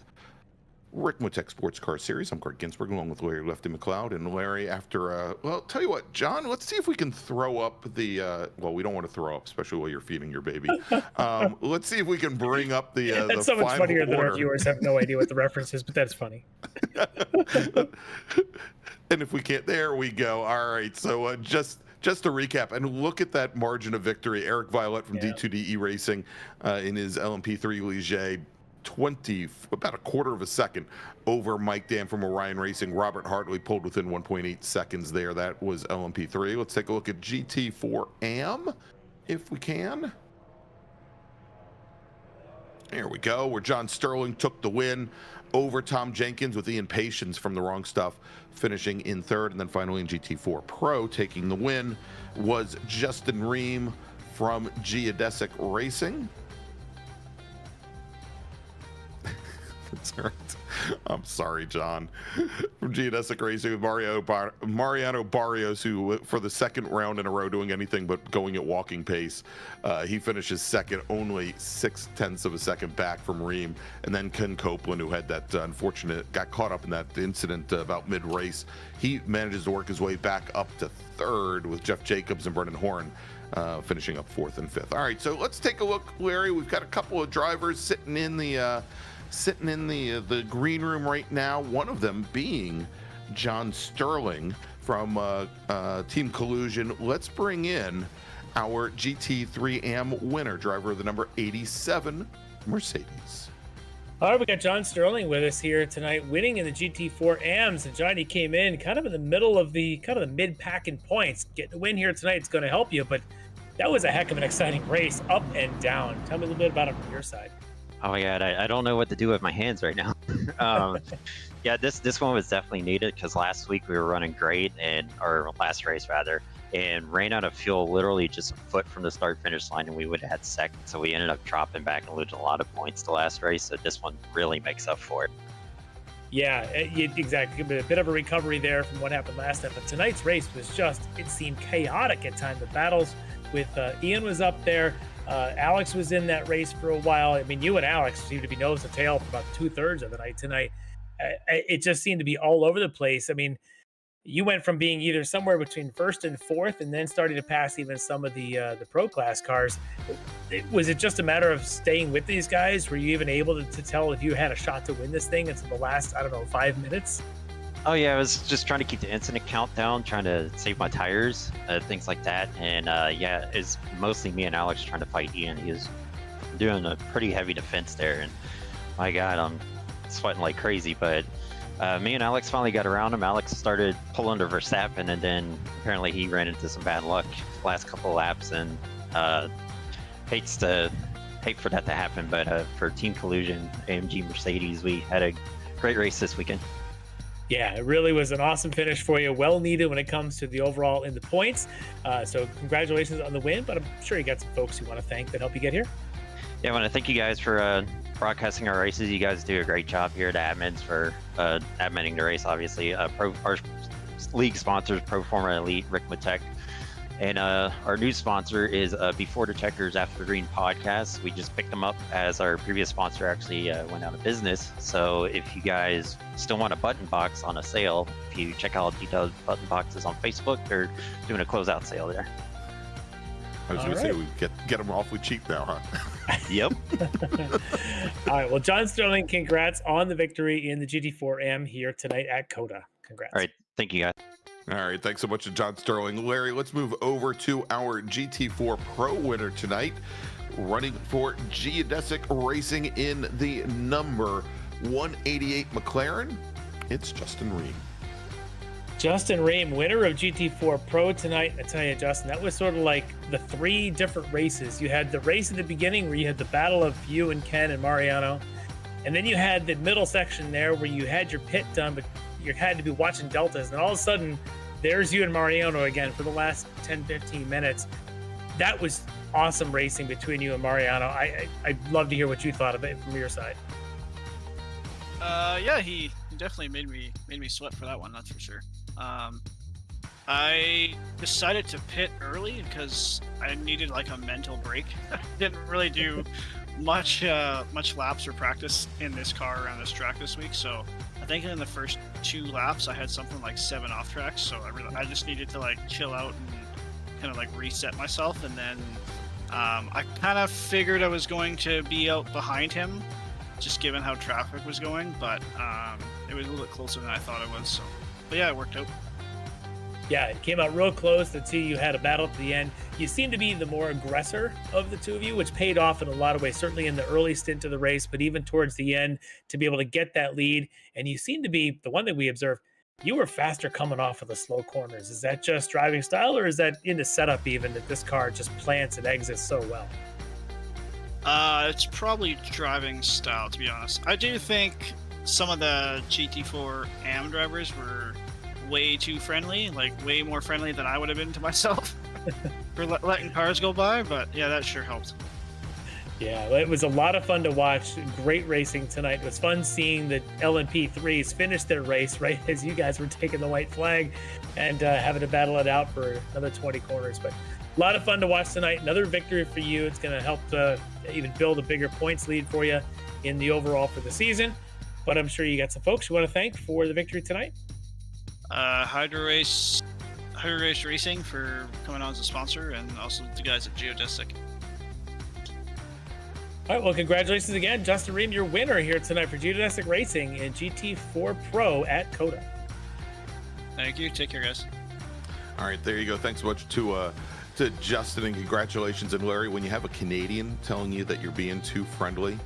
Ricmotech Sports Car Series. I'm Greg Ginsburg, along with Larry Lefty McLeod. And Larry, after, well, tell you what, John, let's see if we can throw up the, well, we don't want to throw up, especially while you're feeding your baby. Let's see if we can bring up the that's the so much final funnier than order. our viewers have no idea what the reference is, but that's funny. And if we can't, there we go. All right, so just to recap, and look at that margin of victory. Eric Violette from D2D eRacing in his LMP3 Ligier, about a quarter of a second over Mike Dam from Orion Racing. Robert Hartley pulled within 1.8 seconds there. That was LMP3. Let's take a look at GT4 AM, if we can. There we go, where John Sterling took the win over Tom Jenkins, with Ian Patience from The Wrong Stuff finishing in third. And then finally in GT4 Pro, taking the win was Justin Ream from Geodesic Racing. That's right. I'm sorry, John. From Geodesic Racing with Mariano Barrios, who for the second round in a row doing anything but going at walking pace. He finishes second, only 0.6 of a second back from Ream. And then Ken Copeland, who had that got caught up in that incident about mid-race. He manages to work his way back up to third with Jeff Jacobs and Brendan Horn finishing up fourth and fifth. All right, so let's take a look, Larry. We've got a couple of drivers sitting in the green room right now, one of them being John Sterling from Team Collusion. Let's bring in our GT3 AM winner, driver of the number 87 Mercedes. All right, we got John Sterling with us here tonight, winning in the GT4 AMs. And Johnny came in kind of in the middle of the mid-pack in points. Getting a win here tonight is going to help you, but that was a heck of an exciting race, up and down. Tell me a little bit about it from your side. Oh my God, I don't know what to do with my hands right now. Yeah, this one was definitely needed because last week we were running great, or last race rather, and ran out of fuel literally just a foot from the start finish line, and we would have had second. So we ended up dropping back and losing a lot of points the last race. So this one really makes up for it. Yeah, exactly. A bit of a recovery there from what happened last time. But tonight's race was it seemed chaotic at times. The battles with Ian was up there. Alex was in that race for a while. I mean, you and Alex seemed to be nose to tail for about 2/3 of the night tonight. It just seemed to be all over the place. I mean, you went from being either somewhere between first and fourth, and then starting to pass even some of the pro class cars. Was it just a matter of staying with these guys? Were you even able to tell if you had a shot to win this thing until the last, 5 minutes? Oh yeah, I was just trying to keep the incident count down, trying to save my tires, things like that. And yeah, it's mostly me and Alex trying to fight Ian. He was doing a pretty heavy defense there, and my God, I'm sweating like crazy. But me and Alex finally got around him. Alex started pulling to Verstappen, and then apparently he ran into some bad luck last couple of laps, and hate for that to happen. But for Team Collusion, AMG Mercedes, we had a great race this weekend. Yeah, it really was an awesome finish for you. Well needed when it comes to the overall in the points. So congratulations on the win, but I'm sure you got some folks you want to thank that help you get here. Yeah, I want to thank you guys for broadcasting our races. You guys do a great job here. The admins for adminning the race, obviously. Our league sponsors, Pro Forma Elite, Ricmotech. And our new sponsor is Before the Checkers After the Green podcast. We just picked them up as our previous sponsor actually went out of business. So if you guys still want a button box on a sale, if you check out detailed button boxes on Facebook, they're doing a closeout sale there. I was going to say, we get them awfully cheap now, huh? Yep. All right. Well, John Sterling, congrats on the victory in the GT4M here tonight at COTA. Congrats. All right. Thank you, guys. All right, thanks so much to John Sterling. Larry, let's move over to our GT4 Pro winner tonight, running for Geodesic Racing in the number 188 McLaren. It's Justin Ream. Justin Ream, winner of GT4 Pro tonight. I tell you, Justin, that was sort of like the three different races. You had the race at the beginning where you had the battle of you and Ken and Mariano. And then you had the middle section there where you had your pit done, but you had to be watching deltas. And all of a sudden, there's you and Mariano again for the last 10, 15 minutes. That was awesome racing between you and Mariano. I'd love to hear what you thought of it from your side. Yeah, he definitely made me sweat for that one, that's for sure. I decided to pit early because I needed like a mental break. I didn't really do much laps or practice in this car around this track this week. So I think in the first 2 laps I had something like 7 off tracks. So I just needed to like chill out and kind of like reset myself. And then I kind of figured I was going to be out behind him, just given how traffic was going. But it was a little bit closer than I thought it was. So, but yeah, it worked out. Yeah, it came out real close. The two you had a battle at the end. You seem to be the more aggressor of the two of you, which paid off in a lot of ways, certainly in the early stint of the race, but even towards the end to be able to get that lead. And you seem to be, the one that we observed, you were faster coming off of the slow corners. Is that just driving style, or is that in the setup even that this car just plants and exits so well? It's probably driving style, to be honest. I do think some of the GT4 AM drivers were way too friendly, like way more friendly than I would have been to myself for letting cars go by, but yeah, that sure helped. Yeah, it was a lot of fun to watch. Great racing tonight. It was fun seeing the LMP3s finish their race right as you guys were taking the white flag and having to battle it out for another 20 corners. But a lot of fun to watch tonight. Another victory for you. It's going to help even build a bigger points lead for you in the overall for the season. But I'm sure you got some folks you want to thank for the victory tonight. Hydro Race Racing for coming on as a sponsor, and also the guys at Geodesic. All right, well, congratulations again, Justin Ream, your winner here tonight for Geodesic Racing in GT4 Pro at COTA. Thank you. Take care, guys. All right, there you go. Thanks so much to Justin, and congratulations. And Larry, when you have a Canadian telling you that you're being too friendly,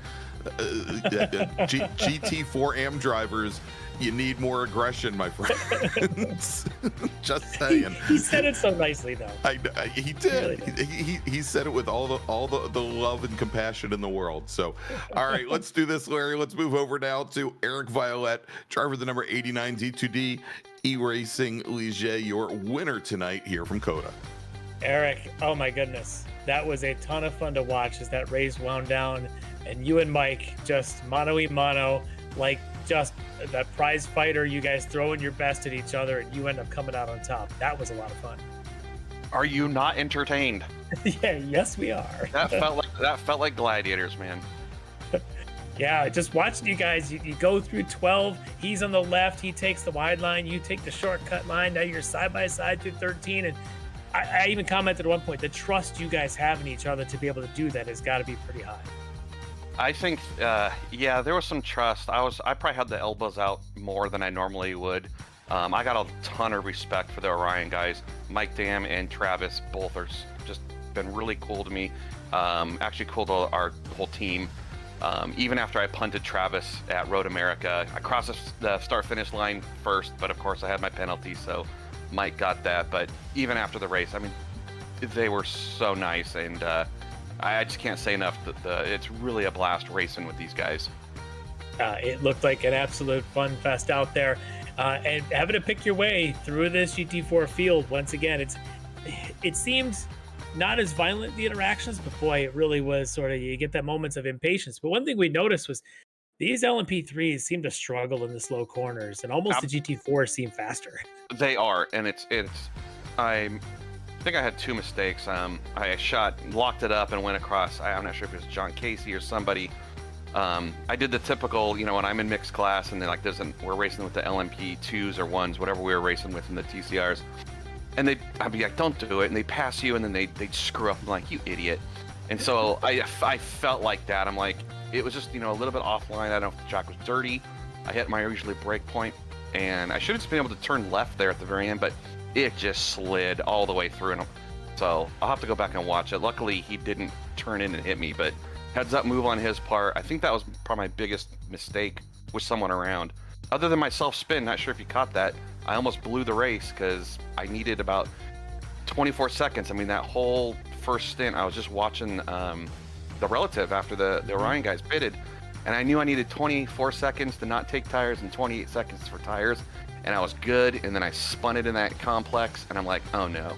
GT4 AM drivers, you need more aggression, my friends. Just saying. He said it so nicely, though. He did. Really he said it with all the love and compassion in the world. So, all right, let's do this, Larry. Let's move over now to Eric Violette, driver of the number 89 D2D eRacing Ligier, your winner tonight here from COTA. Eric, oh my goodness, that was a ton of fun to watch as that race wound down, and you and Mike just mano-y-mano, like just that prize fighter, you guys throwing your best at each other, and you end up coming out on top. That was a lot of fun. Are you not entertained? Yeah, yes we are. That felt like gladiators, man. Yeah, just watching you guys, you go through 12, he's on the left, he takes the wide line, you take the shortcut line, now you're side by side through 13, and I even commented at one point, the trust you guys have in each other to be able to do that has got to be pretty high. I think, yeah, there was some trust. I probably had the elbows out more than I normally would. I got a ton of respect for the Orion guys. Mike Dam and Travis both are just been really cool to me. Actually cool to our whole team. Even after I punted Travis at Road America, I crossed the start-finish line first, but of course I had my penalty, so Mike got that. But even after the race, I mean, they were so nice, and I just can't say enough that it's really a blast racing with these guys. It looked like an absolute fun fest out there, and having to pick your way through this GT4 field once again, it seemed not as violent, the interactions, but boy, it really was sort of, you get that moments of impatience. But one thing we noticed was these LMP3s seem to struggle in the slow corners, and almost the GT4 seem faster. They are, and I think I had 2 mistakes. I locked it up and went across. I'm not sure if it was John Casey or somebody. I did the typical, when I'm in mixed class and then we're racing with the LMP2s or 1s, whatever we were racing with in the TCRs. And I'd be like, don't do it. And they pass you and then they'd screw up. I'm like, you idiot. And so I felt like that. I'm like, it was just, a little bit offline. I don't know if the track was dirty. I hit my usually break point and I should have just been able to turn left there at the very end, but it just slid all the way through. And so I'll have to go back and watch it. Luckily, he didn't turn in and hit me, but heads up move on his part. I think that was probably my biggest mistake with someone around. Other than my self-spin, not sure if you caught that, I almost blew the race because I needed about 24 seconds. I mean, that whole first stint, I was just watching the relative after the Orion guys pitted, and I knew I needed 24 seconds to not take tires and 28 seconds for tires, and I was good, and then I spun it in that complex, and I'm like, oh no.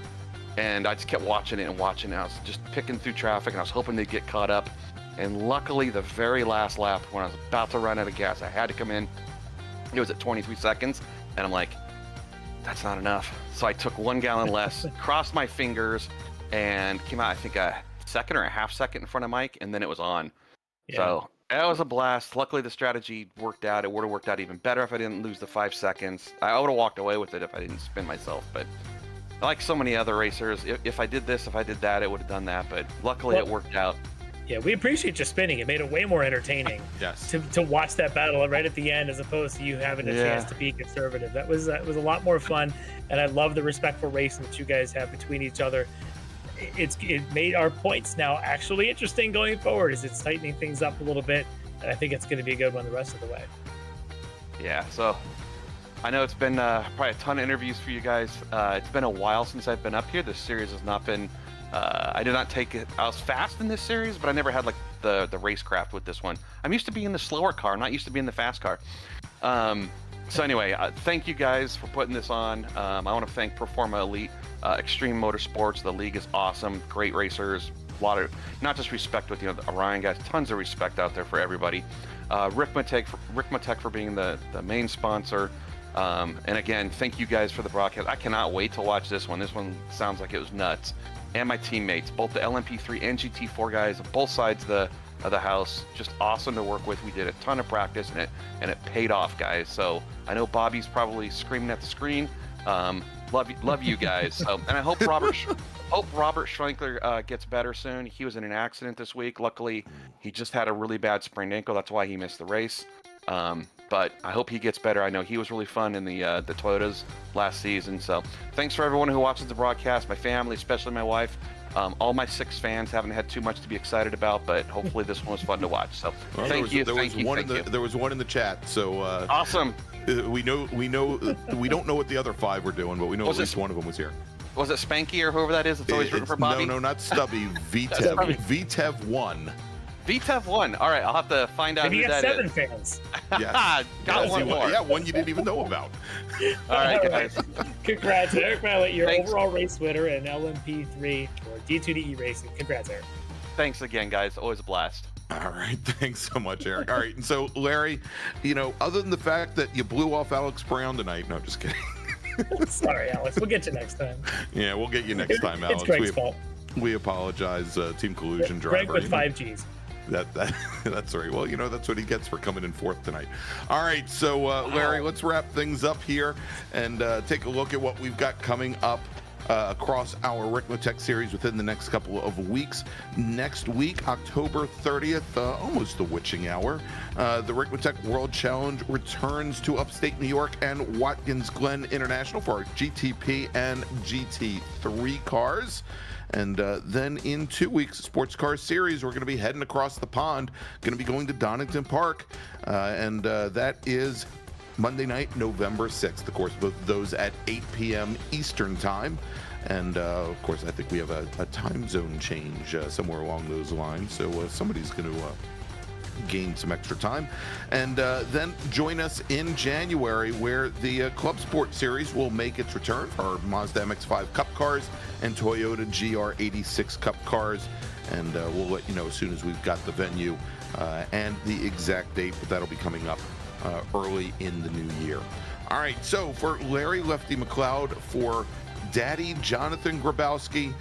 And I just kept watching it, and I was just picking through traffic, and I was hoping they'd get caught up. And luckily, the very last lap, when I was about to run out of gas, I had to come in. It was at 23 seconds, and I'm like, that's not enough. So I took 1 gallon less, crossed my fingers, and came out, I think, a second or a half second in front of Mike, and then it was on. So that was a blast. Luckily, the strategy worked out. It would have worked out even better if I didn't lose the 5 seconds. I would have walked away with it if I didn't spin myself. But like so many other racers, if I did this, if I did that, it would have done that. But luckily, it worked out. Yeah, we appreciate you spinning. It made it way more entertaining Yes. to watch that battle right at the end, as opposed to you having a chance to be conservative. That was a lot more fun, and I love the respectful racing that you guys have between each other. It made our points now actually interesting going forward, as it's tightening things up a little bit, and I think it's going to be a good one the rest of the way. Yeah, so I know it's been probably a ton of interviews for you guys. It's been a while since I've been up here. This series has not been. I did not take it. I was fast in this series, but I never had like the racecraft with this one. I'm used to being the slower car. I'm not used to being the fast car. So anyway, thank you guys for putting this on. I want to thank Performa Elite, Extreme Motorsports. The league is awesome. Great racers. A lot of not just respect with the Orion guys. Tons of respect out there for everybody. Ricmotech for being the main sponsor. And again, thank you guys for the broadcast. I cannot wait to watch this one. This one sounds like it was nuts. And my teammates, both the LMP3 and GT4 guys, both sides of the house, just awesome to work with. We did a ton of practice, and it paid off, guys. So I know Bobby's probably screaming at the screen. Love you guys. So, and I hope Robert Schwenkler gets better soon. He was in an accident this week. Luckily, he just had a really bad sprained ankle. That's why he missed the race. But I hope he gets better. I know he was really fun in the Toyotas last season. So thanks for everyone who watches the broadcast, my family, especially my wife. All my 6 fans haven't had too much to be excited about, but hopefully this one was fun to watch. So thank you. There was one in the chat. So awesome. We don't know what the other 5 were doing, but we know at least one of them was here. Was it Spanky or whoever that is? It's always rooting for Bobby. No, not Stubby. VTEV. VTEV 1. VTEV 1. All right, I'll have to find out who that is. Maybe 7 fans. Yes. Got one more. Yeah, one you didn't even know about. All right, guys. Congrats, Eric Mallet, your overall race winner in LMP3 or D2DE Racing. Congrats, Eric. Thanks again, guys. Always a blast. All right, thanks so much, Eric. All right, and so Larry, other than the fact that you blew off Alex Brown tonight, no, just kidding. Sorry, Alex. We'll get you next time. Yeah, we'll get you next time, Alex. It's Greg's fault. We apologize, Team Collusion driver. Greg with 5 Gs. That's right. Well, that's what he gets for coming in 4th tonight. All right, so Larry, let's wrap things up here and take a look at what we've got coming up across our Ricmotech series within the next couple of weeks. Next week, October 30th, almost the witching hour, the Ricmotech World Challenge returns to upstate New York and Watkins Glen International for our GTP and GT3 cars. And then in 2 weeks, SportsCar Series, we're going to be heading across the pond, going to be going to Donington Park, and that is Monday night, November 6th. Of course, both those at 8 p.m. Eastern Time. And, of course, I think we have a time zone change somewhere along those lines, so somebody's going to gain some extra time. And then join us in January, where the Club Sport Series will make its return for our Mazda MX-5 Cup cars and Toyota GR86 Cup cars. And we'll let you know as soon as we've got the venue and the exact date, but that'll be coming up early in the new year. All right, so for Larry Lefty McLeod, for Daddy Jonathan Grabowski,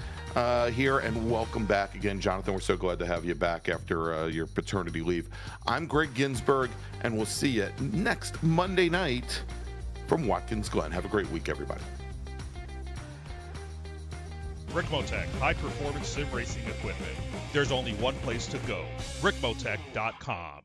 here, and welcome back again, Jonathan. We're so glad to have you back after your paternity leave. I'm Greg Ginsburg, and we'll see you next Monday night from Watkins Glen. Have a great week, everybody. Ricmotech, high-performance sim racing equipment. There's only one place to go, ricmotech.com.